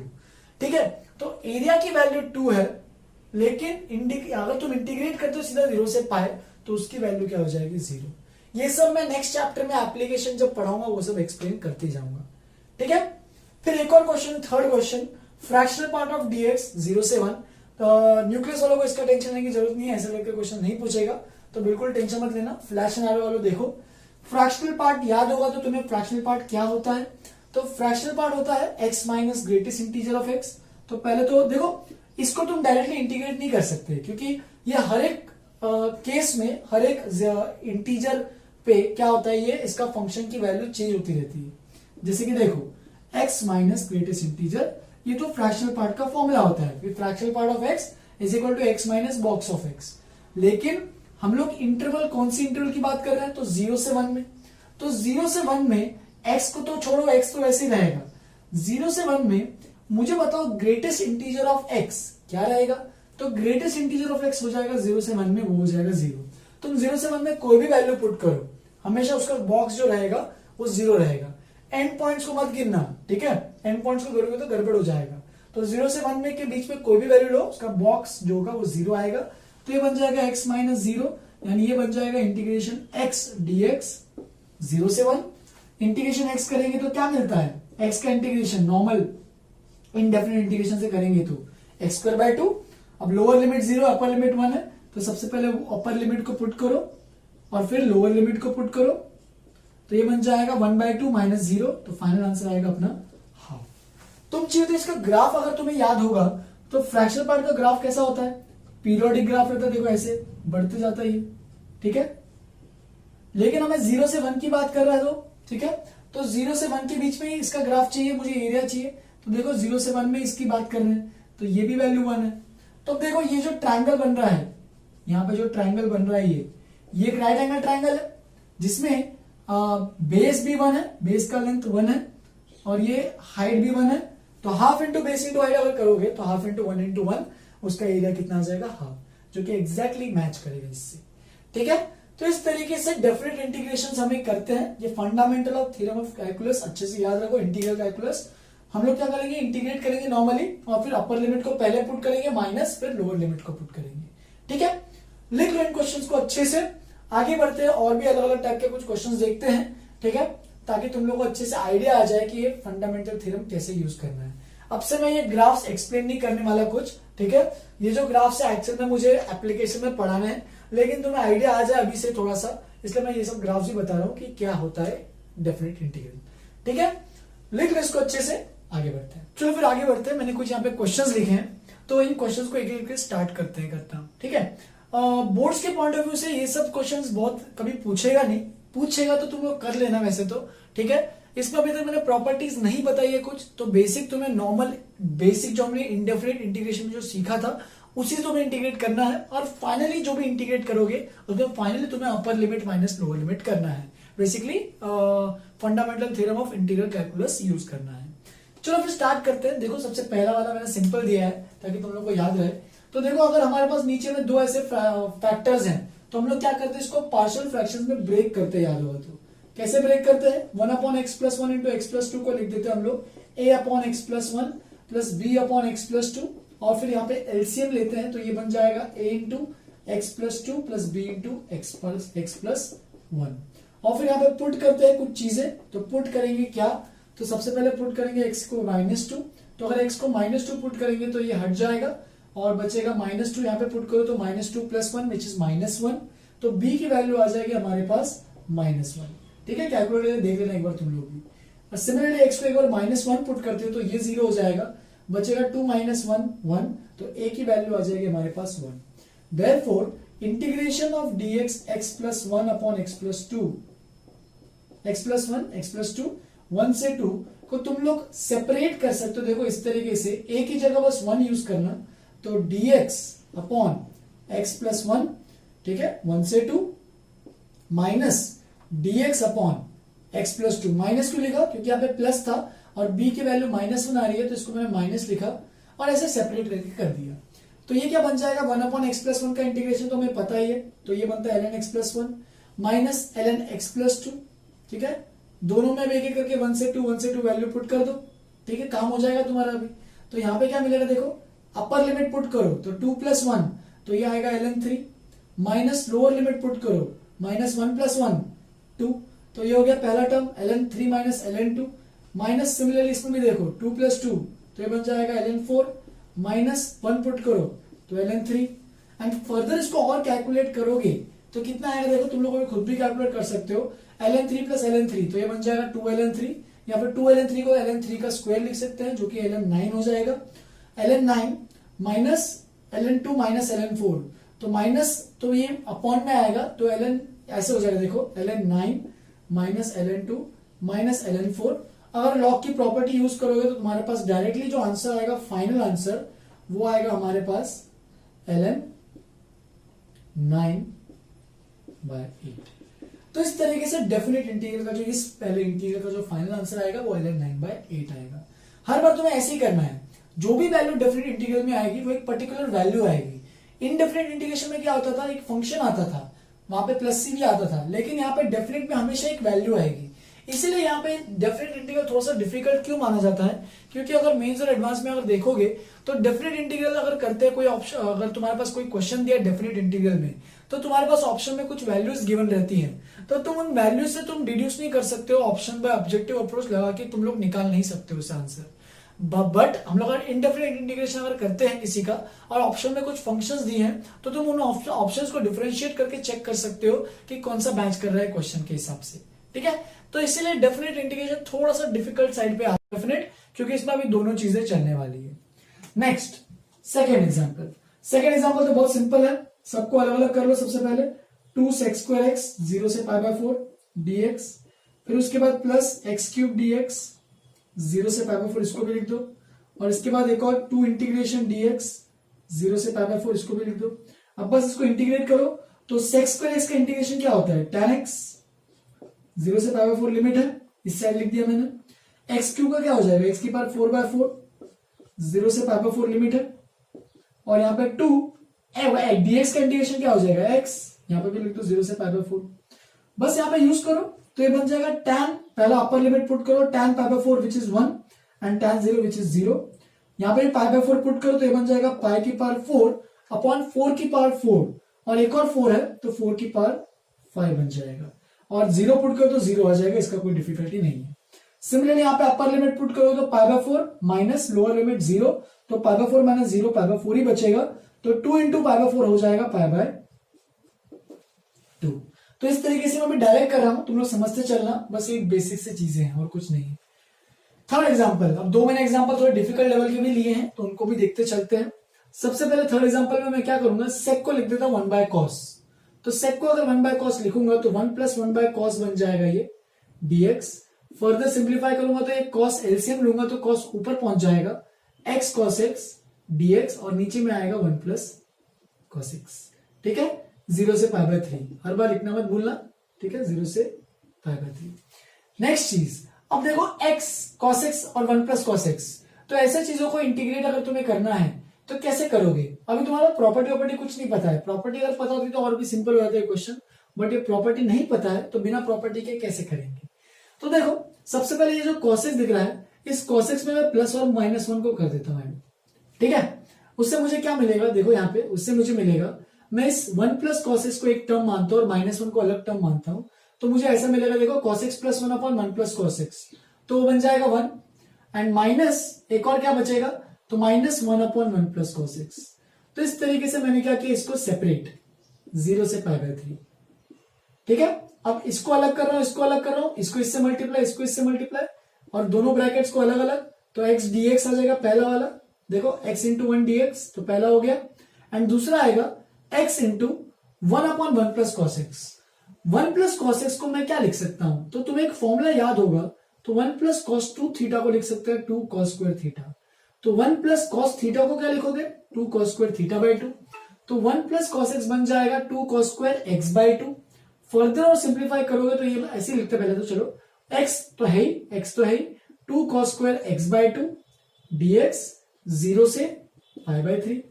ठीक है, तो एरिया की वैल्यू 2 है, लेकिन अगर तुम इंटीग्रेट करते हो सीधा 0 से पाई तो उसकी वैल्यू क्या हो जाएगी 0। ये सब मैं नेक्स्ट चैप्टर में एप्लीकेशन जब पढ़ाऊंगा वो सब एक्सप्लेन करते जाऊंगा। ठीक है, फिर एक और question, third question, fractional part of dx 0 से 1। न्यूक्लियस वालों को इसका टेंशन लेने की जरूरत नहीं है, ऐसा लेकर क्वेश्चन नहीं पूछेगा, तो बिल्कुल टेंशन मत लेना। फ्लैश सिनेरियो वालों देखो, फ्रैक्शनल पार्ट याद होगा तो तुम्हें फ्रैक्शनल पार्ट क्या होता है, तो फ्रैक्शनल पार्ट होता है x minus greatest integer of x। तो पहले तो देखो इसको तुम डायरेक्टली इंटीग्रेट नहीं कर सकते क्योंकि ये हर एक केस में हर एक इंटीजर पे क्या होता है, ये इसका फंक्शन की वैल्यू चेंज होती रहती है। जैसे कि देखो x माइनस ग्रेटेस्ट इंटीजर, ये तो फ्रैक्शनल पार्ट का फॉर्मूला होता है, fractional part of x is equal to x minus box of x। लेकिन हम लोग इंटरवल, कौन सी इंटरवल की बात कर रहे हैं, तो 0 से 1 में। तो 0 से 1 में x को तो छोड़ो, x तो वैसे ही रहेगा। 0 से 1 में मुझे बताओ ग्रेटेस्ट इंटीजर ऑफ x क्या रहेगा, तो ग्रेटेस्ट इंटीजर ऑफ x हो जाएगा 0 से 1 में, वो हो जाएगा 0। तुम 0 से 1 में कोई भी वैल्यू पुट करो, हमेशा उसका बॉक्स जो रहेगा वो 0 रहेगा। एंड पॉइंट्स को मत गिनना, ठीक है, एंड पॉइंट्स को गिनोगे तो गड़बड़ हो जाएगा। तो 0 से 1 में के बीच में कोई भी वैल्यू लो, उसका बॉक्स जो होगा वो 0 आएगा। तो ये बन जाएगा x माइनस 0, यानी ये बन जाएगा इंटीग्रेशन x dx 0 से 1। इंटीग्रेशन x करेंगे तो क्या मिलता है, x का इंटीग्रेशन नॉर्मल इनडेफिनेट इंटीग्रेशन से करेंगे तो एक्स स्क्वायर बाय 2। अब लोअर लिमिट 0 अपर लिमिट 1 है, तो सबसे पहले अपर लिमिट को पुट करो और फिर लोअर लिमिट को पुट करो, तो ये बन जाएगा 1/2 माइनस 0। तो फाइनल आंसर आएगा अपना हाफ। तुम चाहिए तो इसका ग्राफ अगर तुम्हें याद होगा तो फ्रैक्शनल पार्ट का ग्राफ कैसा होता है, पीरियोडिक ग्राफ रहता है, देखो ऐसे बढ़ते जाता है ये, ठीक है। लेकिन हमें 0 से 1 की बात कर रहा है, तो ठीक है, तो 0 से 1 के बीच में ही इसका ग्राफ चाहिए, मुझे एरिया चाहिए। तो देखो 0 से 1 में इसकी बात कर रहे हैं, तो ये भी वैल्यू 1 है। तो देखो ये जो ट्रायंगल बन रहा है, यहाँ पे जो ट्रायंगल बन रहा है ये एक राइट एंगल ट्रायंगल है जिसमें बेस भी 1 है, बेस का लेंथ 1 है और ये हाइट भी 1 है। तो half into base into height अगर करोगे तो हाफ इंटू 1 इंटू 1, उसका एरिया कितना आ जाएगा, हाफ, जो कि एग्जैक्टली मैच करेगा इससे, ठीक है। तो इस तरीके से डेफिनेट इंटीग्रेशन हम करते हैं। ये fundamental of theorem of calculus, अच्छे से याद रखो, इंटीग्रल कैलकुलस। हम लोग क्या करेंगे, इंटीग्रेट करेंगे नॉर्मली और फिर अपर लिमिट को पहले पुट करेंगे माइनस, फिर लोअर लिमिट को पुट करेंगे, ठीक है। लिख लो इन क्वेश्चंस को अच्छे से, आगे बढ़ते हैं और भी अलग अलग टाइप के कुछ क्वेश्चंस देखते हैं, ठीक है, ताकि तुम लोग को अच्छे से आइडिया आ जाए कि ये फंडामेंटल थ्योरम कैसे यूज करना है। अब से मैं ये ग्राफ्स एक्सप्लेन नहीं करने वाला कुछ, ठीक है। ये जो ग्राफ्स है एक्चुअल में मुझे एप्लीकेशन में पढ़ाना है, लेकिन तुम्हें आइडिया आ जाए अभी से थोड़ा सा, इसलिए मैं ये सब ग्राफ्स भी बता रहा हूँ कि क्या होता है डेफिनेट इंटीग्रल, ठीक है। लिख लो इसको अच्छे से, आगे बढ़ते हैं। चलो फिर आगे बढ़ते हैं। मैंने कुछ यहाँ पे क्वेश्चंस लिखे हैं, तो इन क्वेश्चंस को एक एक स्टार्ट करते हैं, करता हूँ, ठीक है। बोर्ड्स के पॉइंट ऑफ व्यू से ये सब क्वेश्चंस बहुत कभी पूछेगा नहीं, पूछेगा तो तुम लोग कर लेना वैसे तो, ठीक है। इसमें अभी तक मैंने प्रॉपर्टीज नहीं बताई है कुछ, तो बेसिक तुम्हें नॉर्मल बेसिक जो हमने इंडेफिनिट इंटीग्रेशन में जो सीखा था उसी से तुम्हें इंटीग्रेट करना है, और फाइनली जो भी इंटीग्रेट करोगे उसमें फाइनली तुम्हें upper limit minus lower limit करना है, basically fundamental theorem of integral calculus use करना है। चलो फिर स्टार्ट करते हैं। देखो सबसे पहला वाला मैंने सिंपल दिया है ताकि तुम लोग को याद रहे। तो देखो अगर हमारे पास नीचे में दो ऐसे फैक्टर्स हैं, तो हम लोग क्या करते हैं, इसको पार्शियल फ्रैक्शंस में ब्रेक करते हैं, याद होगा तो कैसे ब्रेक करते हैं, 1/x+1 इंटू x+2 को लिख देते हैं हम लोग a/x+1 प्लस b/x+2, और फिर यहाँ पे एलसीएम लेते हैं, तो ये बन जाएगा a into x+2 plus b into x+1, और फिर यहाँ पे पुट करते हैं कुछ चीजें। तो पुट करेंगे क्या, तो सबसे पहले पुट करेंगे x को -2, तो अगर x को -2 पुट करेंगे तो ये हट जाएगा और बचेगा -2, यहाँ पे पुट करो तो -2 + 1 विच इज -1, तो b की वैल्यू आ जाएगी हमारे पास -1, ठीक है। कैलकुलेटर देख लेना एक बार तुम लोग भी। और सिमिलरली x को एक बार -1 पुट करते हो तो ये 0 हो जाएगा, बचेगा 2 - 1 1, तो a की वैल्यू आ जाएगी हमारे पास 1। Therefore integration of dx x+1/x+2 x+1 1 से 2 को तुम लोग सेपरेट कर सकते हो। देखो इस तरीके से a की जगह बस 1 यूज करना, तो dx/x+1, ठीक है, 1 से 2 माइनस dx/x+2, माइनस क्यों लिखा, क्योंकि यहाँ पे प्लस था और b की वैल्यू -1 आ रही है, तो इसको मैंने माइनस लिखा और ऐसे सेपरेट करके कर दिया। तो ये क्या बन जाएगा, 1/x+1 का इंटीग्रेशन तो हमें पता ही है, तो ये बनता है ln x+1 minus ln x+2, ठीक है। दोनों में एक एक करके 1 से 2 वैल्यू पुट कर दो, ठीक है, काम हो जाएगा तुम्हारा अभी। तो यहाँ पे क्या मिलेगा, देखो अपर लिमिट पुट करो तो 2 + 1, तो ये आएगा ln3, minus lower limit put करो -1 + 1 2, तो ये हो गया पहला term ln3 minus ln2, minus similarly इसमें भी देखो 2 + 2, तो ये बन जाएगा ln4, -1 पुट करो तो ln3, एंड फर्दर इसको और कैलकुलेट करोगे तो कितना आएगा, देखो तुम लोग खुद भी कैलकुलेट कर सकते हो, ln3 + ln3, तो ये बन जाएगा 2ln3, या फिर 2ln3 को ln3 का स्क्वायर लिख सकते हैं जो कि ln9 हो जाएगा, ln9 minus ln2 minus ln4, तो माइनस तो ये अपॉन में आएगा, तो ln ऐसे हो जाएगा, देखो ln9 minus ln2 minus ln4। अगर लॉग की प्रॉपर्टी यूज करोगे तो तुम्हारे पास डायरेक्टली जो आंसर आएगा, फाइनल आंसर, वो आएगा हमारे पास ln9/8। तो इस तरीके से डेफिनेट इंटीग्रल का जो इस पहले इंटीग्रल का जो फाइनल आंसर आएगा वो ln9/8 आएगा। हर बार तुम्हें ऐसे ही करना है, जो भी वैल्यू डेफिनेट इंटीग्रल में आएगी वो एक पर्टिकुलर वैल्यू आएगी। इनडेफिनेट इंटीग्रेशन में क्या होता था, एक फंक्शन आता था, वहां पे प्लस सी भी आता था, लेकिन यहाँ पे डेफिनेट में हमेशा एक वैल्यू आएगी। इसीलिए यहाँ पे डेफिनेट इंटीग्रल थोड़ा सा डिफिकल्ट क्यों माना जाता है, क्योंकि अगर मेंस और एडवांस में अगर देखोगे तो डेफिनेट इंटीग्रल अगर करते हैं कोई ऑप्शन, अगर तुम्हारे पास कोई क्वेश्चन दिया डेफिनेट इंटीग्रल में, तो तुम्हारे पास ऑप्शन में कुछ वैल्यूज गिवन रहती हैं, तो तुम उन वैल्यूज से तुम डिड्यूस नहीं कर सकते हो, ऑप्शन बाय ऑब्जेक्टिव अप्रोच लगा के तुम लोग निकाल नहीं सकते हो उसका आंसर। बट हम लोग अगर इनडेफिनेट इंटीग्रेशन अगर करते हैं किसी का और ऑप्शन में कुछ फंक्शंस दिए हैं, तो तुम उन ऑप्शंस को डिफरेंशिएट करके चेक कर सकते हो कि कौन सा मैच कर रहा है क्वेश्चन के हिसाब से। ठीक है, तो इसीलिए डेफिनेट इंटीग्रेशन थोड़ा सा डिफिकल्ट साइड पे आता है डेफिनेट, क्योंकि इसमें अभी दोनों चीजें चलने वाली है। Next second example. Second example तो बहुत सिंपल है, सबको अलग अलग कर लो। सबसे पहले 2x² 0 से π/4 dx, फिर उसके बाद प्लस x³ dx 0 से π/4, इसको भी लिख दो। और इसके बाद एक और 2 इंटीग्रेशन dx 0 से π/4, इसको भी लिख दो। अब बस इसको इंटीग्रेट करो, तो sec² का इंटीग्रेशन क्या होता है, tan x 0 से π/4 लिमिट है, इस साइड लिख दिया मैंने। x³ का क्या हो जाएगा, x⁴ 4/4 0 से π/4 लिमिट है। और यहाँ पे 2 dx का इंटीग्रेशन क्या हो जाएगा, x, यहाँ पे भी लिख दो 0 से π/4। बस यहाँ पे यूज करो तो ये बन जाएगा tan, पहला अपर लिमिट पुट करो, tan π/4 which is 1 and tan 0 which is 0। यहाँ पे π/4 पुट करो तो ये बन जाएगा π⁴ अपॉन 4⁴, और एक और 4 है तो 4⁵ बन जाएगा। और 0 पुट करो तो 0 आ जाएगा, इसका कोई डिफिकल्टी नहीं है। सिमिलरली यहाँ पे अपर लिमिट पुट करो तो π/4 माइनस लोअर लिमिट 0, तो π/4 माइनस 0 π/4 ही बचेगा, तो 2 इंटू π/4 हो जाएगा π/2। तो इस तरीके से मैं डायरेक्ट कर रहा हूं, तुम लोग समझते चलना, बस एक बेसिक से चीजें हैं और कुछ नहीं है। थर्ड एग्जांपल, अब दो मैंने एग्जांपल थोड़े डिफिकल्ट लेवल के भी लिए हैं, तो उनको भी देखते चलते हैं। सबसे पहले थर्ड एग्जांपल में मैं क्या करूंगा, सेक को लिख देता हूं 1/cos। तो सेक को अगर 1/cos लिखूंगा तो 1 + 1/cos बन जाएगा ये dx। फर्दर सिंप्लीफाई करूंगा तो एक cos एलसीएम लूंगा तो cos ऊपर पहुंच जाएगा, x cos x dx, और नीचे में आएगा 1 + cos x। ठीक है, 0 से π/3, हर बार लिखना मत भूलना। ठीक है, 0 से π/3। नेक्स्ट चीज, अब देखो x cos x और 1 + cos x, तो ऐसे चीजों को इंटीग्रेट अगर तुम्हें करना है तो कैसे करोगे। अभी तुम्हारा प्रॉपर्टी कुछ नहीं पता है, प्रॉपर्टी अगर पता होती तो और भी सिंपल हो जाता है क्वेश्चन, बट ये प्रॉपर्टी नहीं पता है तो बिना प्रॉपर्टी के कैसे करेंगे। तो देखो सबसे पहले ये जो cos x दिख रहा है, इस cos x में मैं प्लस और -1 को कर देता हूं। ठीक है, उससे मुझे क्या मिलेगा, देखो यहाँ पे उससे मुझे मिलेगा, मैं इस 1 + cos x को एक टर्म मानता हूं और -1 को अलग टर्म मानता हूं, तो मुझे ऐसा मिलेगा, देखो cos x + 1 upon 1 + cos x, तो वो बन जाएगा 1, एंड माइनस एक और क्या बचेगा, तो -1 अपॉन 1 + cos x। तो इस तरीके से मैंने क्या किया, इसको सेपरेट 0 से π/3। ठीक है, अब इसको अलग कर रहा हूं, इसको अलग कर रहा हूं, इसको इससे मल्टीप्लाई, इसको इससे मल्टीप्लाई, और दोनों ब्रैकेट्स को अलग अलग, तो x dx आ जाएगा पहला वाला, देखो x × 1 dx, तो पहला हो गया, एंड दूसरा आएगा x × 1 upon 1 + cos x। 1 + cos x को मैं क्या लिख सकता हूं, तो तुम्हें एक फॉर्मूला याद होगा, तो 1 + cos 2θ को लिख सकते हैं 2 cos² θ। तो 1 + cos θ को क्या लिखोगे, 2 cos² θ/2, तो 1 + cos x बन जाएगा 2 cos² x/2। फर्दर और सिंप्लीफाई करोगे तो ये ऐसे लिखते, पहले तो चलो x तो है ही 2 cos² x/2 dx 0 से π/3।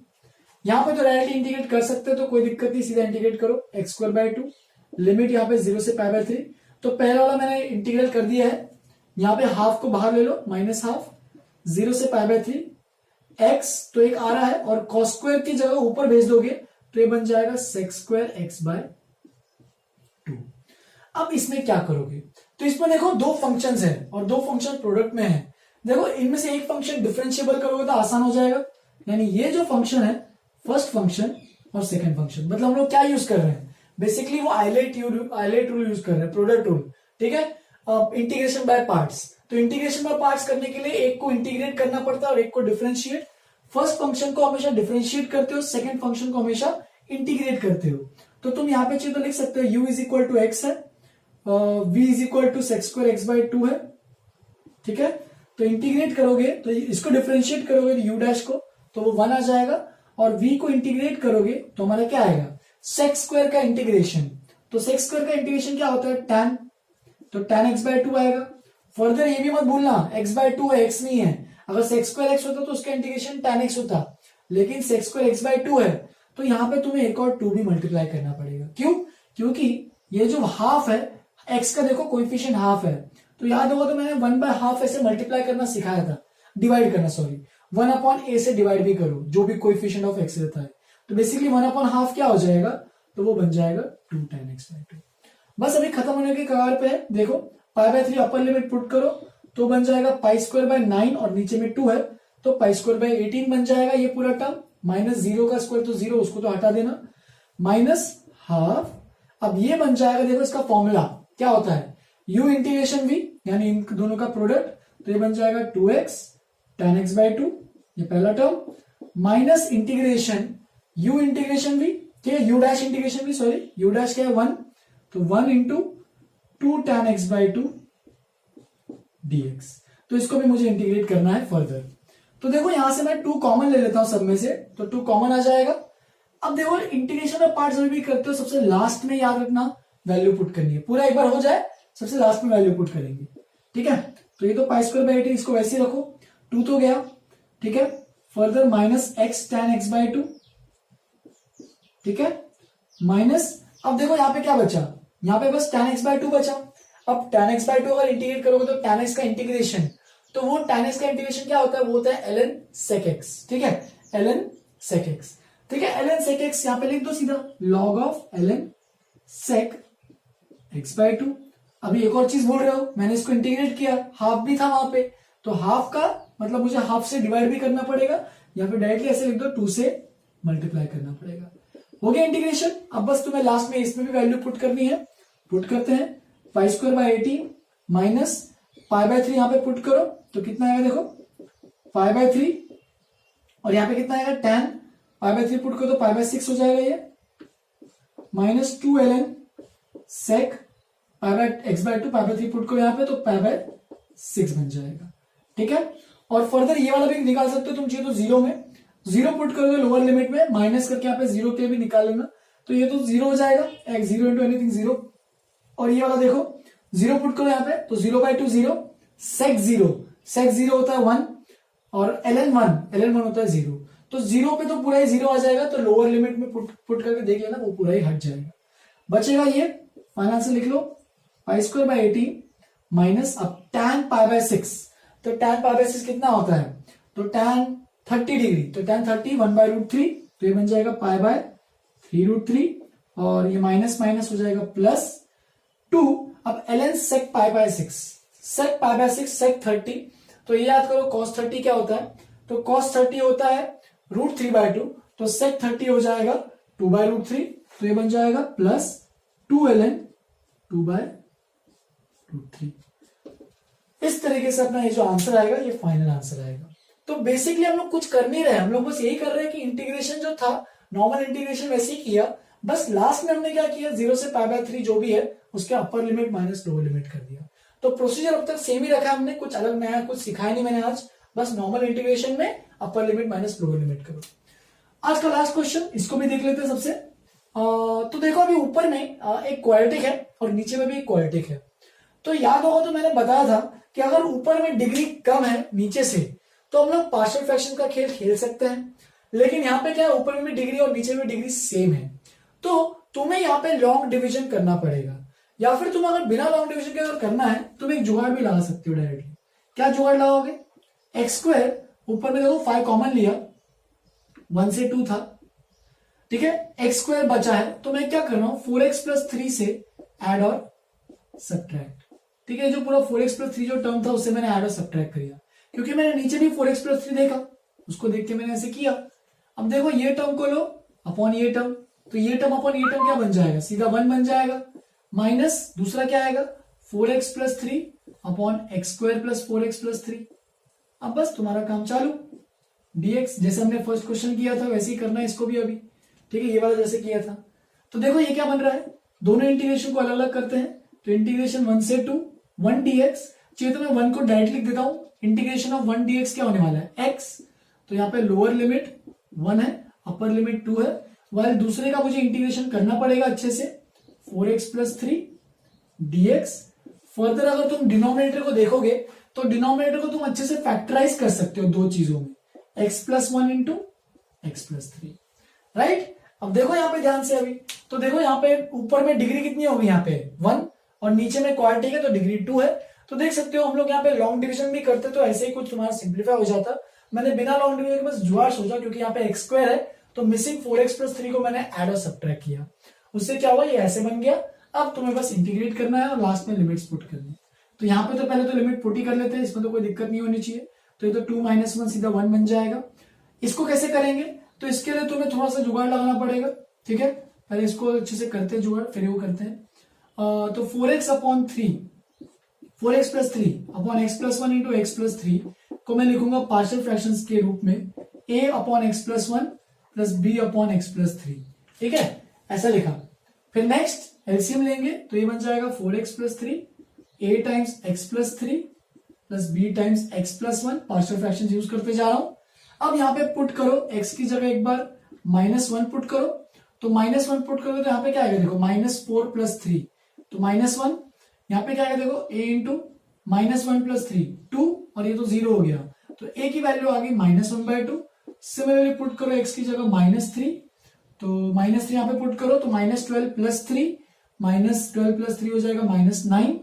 यहां पे तो डायरेक्टली इंटीग्रेट कर सकते हो, तो कोई दिक्कत नहीं, सीधा इंटीग्रेट करो, x² 2 लिमिट यहाँ पे 0 से π/3। तो पहला वाला मैंने इंटीग्रेट कर दिया है, यहाँ पे हाफ को बाहर ले लो, -½ 0 से π/3, x तो एक आ रहा है, और cos² की जगह ऊपर भेज दोगे तो ये बन जाएगा sec² x/2। अब इसमें क्या करोगे, तो इसमें देखो दो फंक्शंस हैं और दो फंक्शन प्रोडक्ट में है। देखो इनमें से एक फंक्शन डिफरेंशिएबल करोगे तो आसान हो जाएगा, यानी ये जो फंक्शन है फर्स्ट फंक्शन और सेकंड फंक्शन, मतलब हम लोग क्या यूज कर रहे हैं, बेसिकली वो आइलेट रूल यूज कर रहे हैं, प्रोडक्ट रूल। ठीक है, इंटीग्रेशन बाय पार्ट्स, तो इंटीग्रेशन बाय पार्ट्स करने के लिए एक को इंटीग्रेट करना पड़ता है और एक को डिफरेंशिएट। फर्स्ट फंक्शन को हमेशा डिफरेंशिएट करते हो, सेकंड फंक्शन को हमेशा इंटीग्रेट करते हो। तो तुम यहाँ पे चीज तो लिख सकते हो, u = x है, v = sec² x/2 है। ठीक है, तो इंटीग्रेट करोगे तो इसको डिफरेंशिएट करोगे तो u' को, तो वो 1 आ जाएगा, और v को इंटीग्रेट करोगे तो हमारा क्या आएगा, sec² का इंटीग्रेशन। तो sec² का इंटीग्रेशन क्या होता है, tan, तो tan x/2 आएगा। फर्दर ये भी मत भूलना x/2 है, x नहीं है, अगर sec² x होता तो उसका इंटीग्रेशन tan x होता, लेकिन sec² x/2 है, तो यहां पे तुम्हें एक और 2 भी मल्टीप्लाई करना पड़ेगा। क्यों, क्योंकि ये जो हाफ है, x का देखो कोएफिशिएंट हाफ है, तो याद होगा तो मैंने 1/2 ऐसे मल्टीप्लाई करना सिखाया था, डिवाइड करना, सॉरी 1/a से डिवाइड भी करो जो भी कोएफिशिएंट ऑफ x रहता है, तो बेसिकली 1/2 क्या हो जाएगा, तो वो बन जाएगा 2 tan x/2। बस अभी खत्म होने के कगार पे है। देखो π/3 अपर लिमिट पुट करो तो बन जाएगा π²/9 और नीचे में 2 है तो π²/18 बन जाएगा ये पूरा टर्म, माइनस 0 का स्क्वायर तो 0, उसको तो हटा देना, -12। अब ये बन जाएगा, देखो इसका फॉर्मूला क्या होता है, u इंटीग्रेशन v, यानी इन दोनों का प्रोडक्ट, तो ये बन जाएगा 2x tan x/2, ये पहला term, minus integration u integration v, ठीक है, u dash integration v, sorry u dash क्या है 1, तो 1 इंटू 2 tan x/2 dx। तो इसको भी मुझे इंटीग्रेट करना है फर्दर। तो देखो यहां से मैं 2 कॉमन ले लेता हूं सब में से, तो 2 कॉमन आ जाएगा। अब देखो इंटीग्रेशन में पार्ट जब भी करते हो सबसे लास्ट में याद रखना वैल्यू पुट करनी है, पूरा एक बार हो जाए सबसे लास्ट में वैल्यू पुट करेंगे, ठीक है। तो ये तो π²/18, इसको वैसे ही रखो, 2 तो गया, ठीक है, फर्दर -x tan x/2, ठीक है, माइनस, अब देखो यहाँ पे क्या बचा, यहाँ पे बस tan x/2 बचा। अब tan x/2 अगर इंटीग्रेट करोगे तो tan x का इंटीग्रेशन, तो वो tan x का इंटीग्रेशन क्या होता है, वो होता है ln sec x, ठीक है, ln sec x, ठीक है, ln sec x यहाँ पे लिख दो सीधा, log of ln sec x/2। अभी एक और चीज बोल रहे हो, मैंने इसको इंटीग्रेट किया, हाफ भी था वहां पे, तो हाफ का मतलब मुझे हाफ से डिवाइड भी करना पड़ेगा, या फिर डायरेक्टली ऐसे लिख दो 2 से मल्टीप्लाई करना पड़ेगा। हो गया इंटीग्रेशन। अब बस तुम्हें लास्ट में इसमें भी वैल्यू पुट करनी है, पुट करते हैं, π²/18 माइनस π/3 यहां पे पुट करो तो कितना आएगा, देखो π/3 और यहां पे कितना आएगा tan π/3 पुट करो तो π/6 हो जाएगा ये, -2 ln sec π/x/2, π/3 पुट करो यहाँ पे तो π/6 बन जाएगा, ठीक है। और फर्दर ये वाला भी निकाल सकते हो तुम चाहिए तो 0 में, 0 पुट करोगे लोअर लिमिट में, माइनस करके यहाँ पे 0 के भी निकाल लेना, तो ये तो 0 हो जाएगा, x 0 इंटू एनीथिंग 0। और ये वाला देखो 0 पुट करो यहाँ पे तो 0/2 0, sec 0 होता है 1 और ln 1 होता है 0, तो 0 पे तो पूरा ही 0 आ जाएगा, तो लोअर लिमिट में पुट करके देख लेना, वो पूरा ही हट जाएगा। बचेगा ये फाइनल आंसर लिख लो, π²/18 माइनस अब tan π/6, तो tan π/6 कितना होता है, तो tan 30 डिग्री, तो tan 30 1/√3, तो ये बन जाएगा π/3√3 और ये माइनस माइनस हो जाएगा +2। अब ln sec π/6, sec π/6 sec 30, तो ये याद करो cos 30 क्या होता है, तो cos 30 होता है √3/2, तो sec 30 हो जाएगा 2/√3, तो ये बन जाएगा +2 ln 2/√3। इस तरीके से अपना ये जो आंसर आएगा ये फाइनल आंसर आएगा। तो बेसिकली हम लोग कुछ कर नहीं रहे, हम लोग बस यही कर रहे हैं कि इंटीग्रेशन जो था नॉर्मल इंटीग्रेशन वैसे ही किया, बस लास्ट में हमने क्या किया 0 से π/3 जो भी है उसके upper limit minus lower limit कर दिया। तो प्रोसीजर अब तक सेम ही रखा हमने, कुछ अलग नया कुछ सिखाया नहीं मैंने आज, बस नॉर्मल इंटीग्रेशन में upper limit minus lower limit करो। आज का लास्ट क्वेश्चन, इसको भी देख लेते हैं सबसे। तो देखो अभी ऊपर में एक क्वाड्रेटिक है और नीचे में भी एक क्वाड्रेटिक है। तो याद होगा तो मैंने बताया था कि अगर ऊपर में डिग्री कम है नीचे से तो हम लोग पार्शियल फ्रैक्शन का खेल खेल सकते हैं, लेकिन यहाँ पे क्या है ऊपर में डिग्री और नीचे में डिग्री सेम है, तो तुम्हें यहाँ पे लॉन्ग डिवीजन करना पड़ेगा, या फिर तुम अगर बिना लॉन्ग डिवीजन के अगर करना है तुम एक जुगाड़ भी लगा सकते हो डायरेक्टली। क्या जुगाड़ लगाओगे, x² ऊपर में देखो 5 कॉमन लिया, 1 से 2 था, ठीक है, x² बचा है तो मैं क्या कर रहा हूं 4x + 3 से ऐड और सब्ट्रैक्ट, ठीक है, जो पूरा 4x + 3 जो टर्म था उससे मैंने ऐड और सब्ट्रैक्ट किया, क्योंकि मैंने नीचे भी 4x + 3 देखा, उसको देख के मैंने ऐसे किया। अब देखो ये टर्म को लो अपॉन ये टर्म, तो ये टर्म अपॉन ये टर्म क्या बन जाएगा, सीधा 1 बन जाएगा, माइनस दूसरा क्या आएगा 4x + 3 अपॉन x² + 4x + 3। अब बस तुम्हारा काम चालू, dx जैसे हमने फर्स्ट क्वेश्चन किया था वैसे ही करना है इसको भी अभी, ठीक है, ये वाला जैसे किया था। तो देखो ये क्या बन रहा है, दोनों इंटीग्रेशन को अलग अलग करते हैं, तो इंटीग्रेशन 1 से 2 1 dx, चाहिए तो मैं 1 को डायरेक्ट लिख देता हूं, इंटीग्रेशन ऑफ 1 dx क्या होने वाला है x, तो यहाँ पे लोअर लिमिट 1 है, अपर लिमिट 2 है, वाइल दूसरे का मुझे इंटीग्रेशन करना पड़ेगा अच्छे से 4x + 3 dx। फर्दर अगर तुम डिनोमिनेटर को देखोगे तो डिनोमिनेटर को तुम अच्छे से फैक्टराइज कर सकते हो दो चीजों में, x + 1 × x + 3, राइट। अब देखो यहाँ पे ध्यान से अभी, तो देखो यहाँ पे ऊपर में डिग्री कितनी होगी, यहाँ पे 1 और नीचे में क्वाड्रेटिक है तो डिग्री 2 है। तो देख सकते हो हम लोग यहाँ पे लॉन्ग डिवीजन भी करते तो ऐसे ही कुछ तुम्हारा सिंप्लीफाई हो जाता। मैंने बिना लॉन्ग डिवीजन के बस जुगाड़ सोचा, क्योंकि यहाँ पे x स्क्वायर है तो मिसिंग 4x + 3 को मैंने ऐड और सब्ट्रैक्ट किया, उससे क्या हुआ, ये ऐसे बन गया। अब तुम्हें बस इंटीग्रेट करना है और लास्ट में लिमिट्स पुट करनी है। तो यहाँ पे तो पहले तो लिमिट पुट ही कर लेते हैं, इसमें तो कोई दिक्कत नहीं होनी चाहिए। तो ये तो 2 - 1 सीधा 1 बन जाएगा। इसको कैसे करेंगे, तो इसके लिए तुम्हें थोड़ा सा जुगाड़ लगाना पड़ेगा, ठीक है। पहले इसको अच्छे से करते हैं जुगाड़, फिर वो करते हैं। तो 4x/3 4x + 3 upon x + 1 into x + 3 को मैं लिखूंगा पार्शियल फ्रैक्शंस के रूप में a/x + 1 प्लस b/x + 3, ठीक है, ऐसा लिखा। फिर नेक्स्ट एलसीएम लेंगे तो ये बन जाएगा 4x + 3 a times x + 3 plus b times x + 1, partial fraction use करते जा रहा हूं। अब यहाँ पे पुट करो x की जगह एक बार -1 पुट करो, तो -1 पुट करो तो यहाँ पे क्या आएगा, देखो -4 + 3 तो -1, यहाँ पे क्या आएगा देखो a इंटू -1 + 3 2 और ये तो 0 हो गया, तो a की वैल्यू आ गई -1/2। सिमिलरली पुट करो x की जगह -3, तो -3 यहाँ पे पुट करो तो -12 + 3 -12 + 3 हो जाएगा -9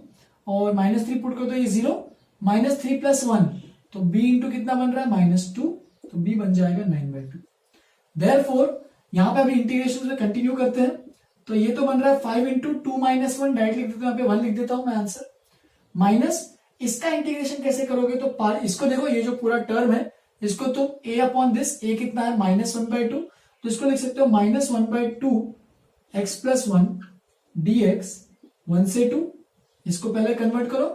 और -3 पुट करो तो ये 0 -3 + 1 तो b इंटू कितना बन रहा है -2, तो b बन जाएगा 9/2। देयरफॉर यहाँ पे अभी इंटीग्रेशन से कंटिन्यू करते हैं, तो ये तो बन रहा है 5 × 2 - 1 डायरेक्ट लिख देता हूं, यहाँ पे 1 लिख देता हूं मैं आंसर, माइनस इसका इंटीग्रेशन कैसे करोगे, तो इसको देखो ये जो पूरा टर्म है इसको तुम a/this, a कितना है -1/2, तो इसको लिख सकते हो -1/2 x + 1 dx 1 से 2, इसको पहले कन्वर्ट करो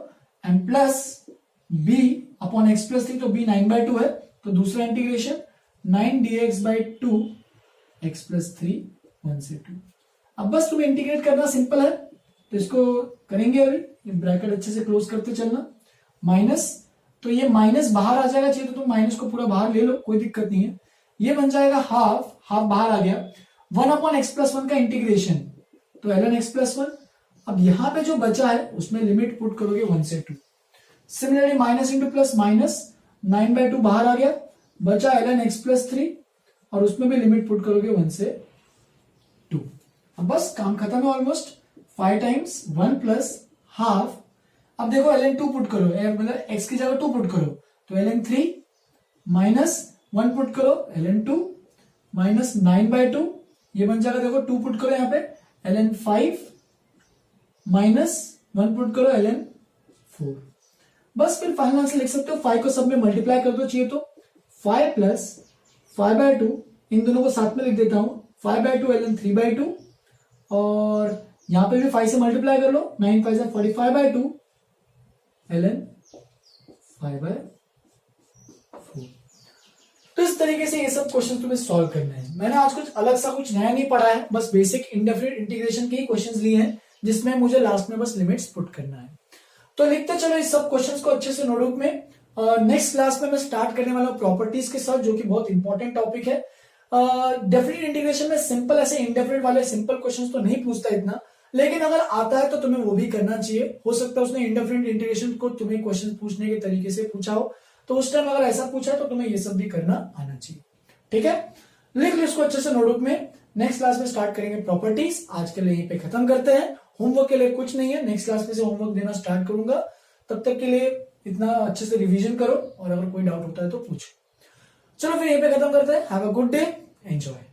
एंड प्लस b/x + 3, तो b 9/2 है तो दूसरा इंटीग्रेशन 9 dx/2 x + 3 1 से 2। अब बस तुम्हें इंटीग्रेट करना सिंपल है, तो इसको करेंगे अभी, ये ब्रैकेट अच्छे से क्लोज करते चलना, माइनस, तो ये माइनस बाहर आ जाएगा, चाहिए तो तुम माइनस को पूरा बाहर ले लो, कोई दिक्कत नहीं है। ये बन जाएगा हाफ बाहर आ गया, 1/x + 1 का इंटीग्रेशन, तो ln x + 1। अब यहां पे जो बचा है उसमें लिमिट पुट करोगे 1 से 2। Similarly minus into plus minus, 9/2 बाहर आ गया, बचा ln x + 3 और उसमें भी लिमिट पुट करोगे 1 से 2। अब बस काम खत्म है ऑलमोस्ट, 5 टाइम्स 1 प्लस हाफ। अब देखो ln 2 पुट करो, मतलब x की जगह 2 पुट करो, तो ln 3 माइनस 1 पुट करो ln 2 माइनस 9/2, ये बन जाएगा, देखो 2 पुट करो यहाँ पे ln 5 माइनस 1 पुट करो ln 4। बस फिर फाइनल आंसर लिख सकते हो, 5 को सब में मल्टीप्लाई कर दो, चाहिए तो 5 प्लस 5/2, इन दोनों को साथ में लिख देता हूं, 5/2 ln 3/2 और यहां पे भी 5 से मल्टीप्लाई कर लो, 9 × 5 = 45/2 ln 5/4। तो इस तरीके से ये सब क्वेश्चन तुम्हें सॉल्व करने हैं। मैंने आज कुछ अलग सा कुछ नया नहीं पढ़ा है, बस बेसिक इंडेफिनिट इंटीग्रेशन के ही क्वेश्चंस लिए हैं, जिसमें मुझे लास्ट में बस लिमिट्स पुट करना है। तो लिखते चलो इस सब क्वेश्चंस को अच्छे से नोटबुक में। नेक्स्ट क्लास में मैं स्टार्ट करने वाला हूं प्रॉपर्टीज के साथ, जो कि बहुत इंपॉर्टेंट टॉपिक है। डेफिनेट इंटीग्रेशन में सिंपल ऐसे इंडेफिनिट वाले सिंपल क्वेश्चंस तो नहीं पूछता इतना, लेकिन अगर आता है तो तुम्हें वो भी करना चाहिए। हो सकता है उसने इंडेफिनिट इंटीग्रेशन को तुम्हें क्वेश्चन पूछने के तरीके से पूछा हो, तो उस टाइम अगर ऐसा पूछा तो तुम्हें ये सब भी करना आना चाहिए, ठीक है। लिख लो इसको अच्छे से नोटबुक में। नेक्स्ट क्लास में स्टार्ट करेंगे प्रॉपर्टीज। आज के लिए यहीं पे खत्म करते हैं। होमवर्क के लिए कुछ नहीं है, नेक्स्ट क्लास में से होमवर्क देना स्टार्ट करूंगा। तब तक के लिए इतना अच्छे से रिवीजन करो और अगर कोई डाउट होता है तो पूछो। चलो फिर यहीं पे खत्म करते हैं। Have a good day, enjoy.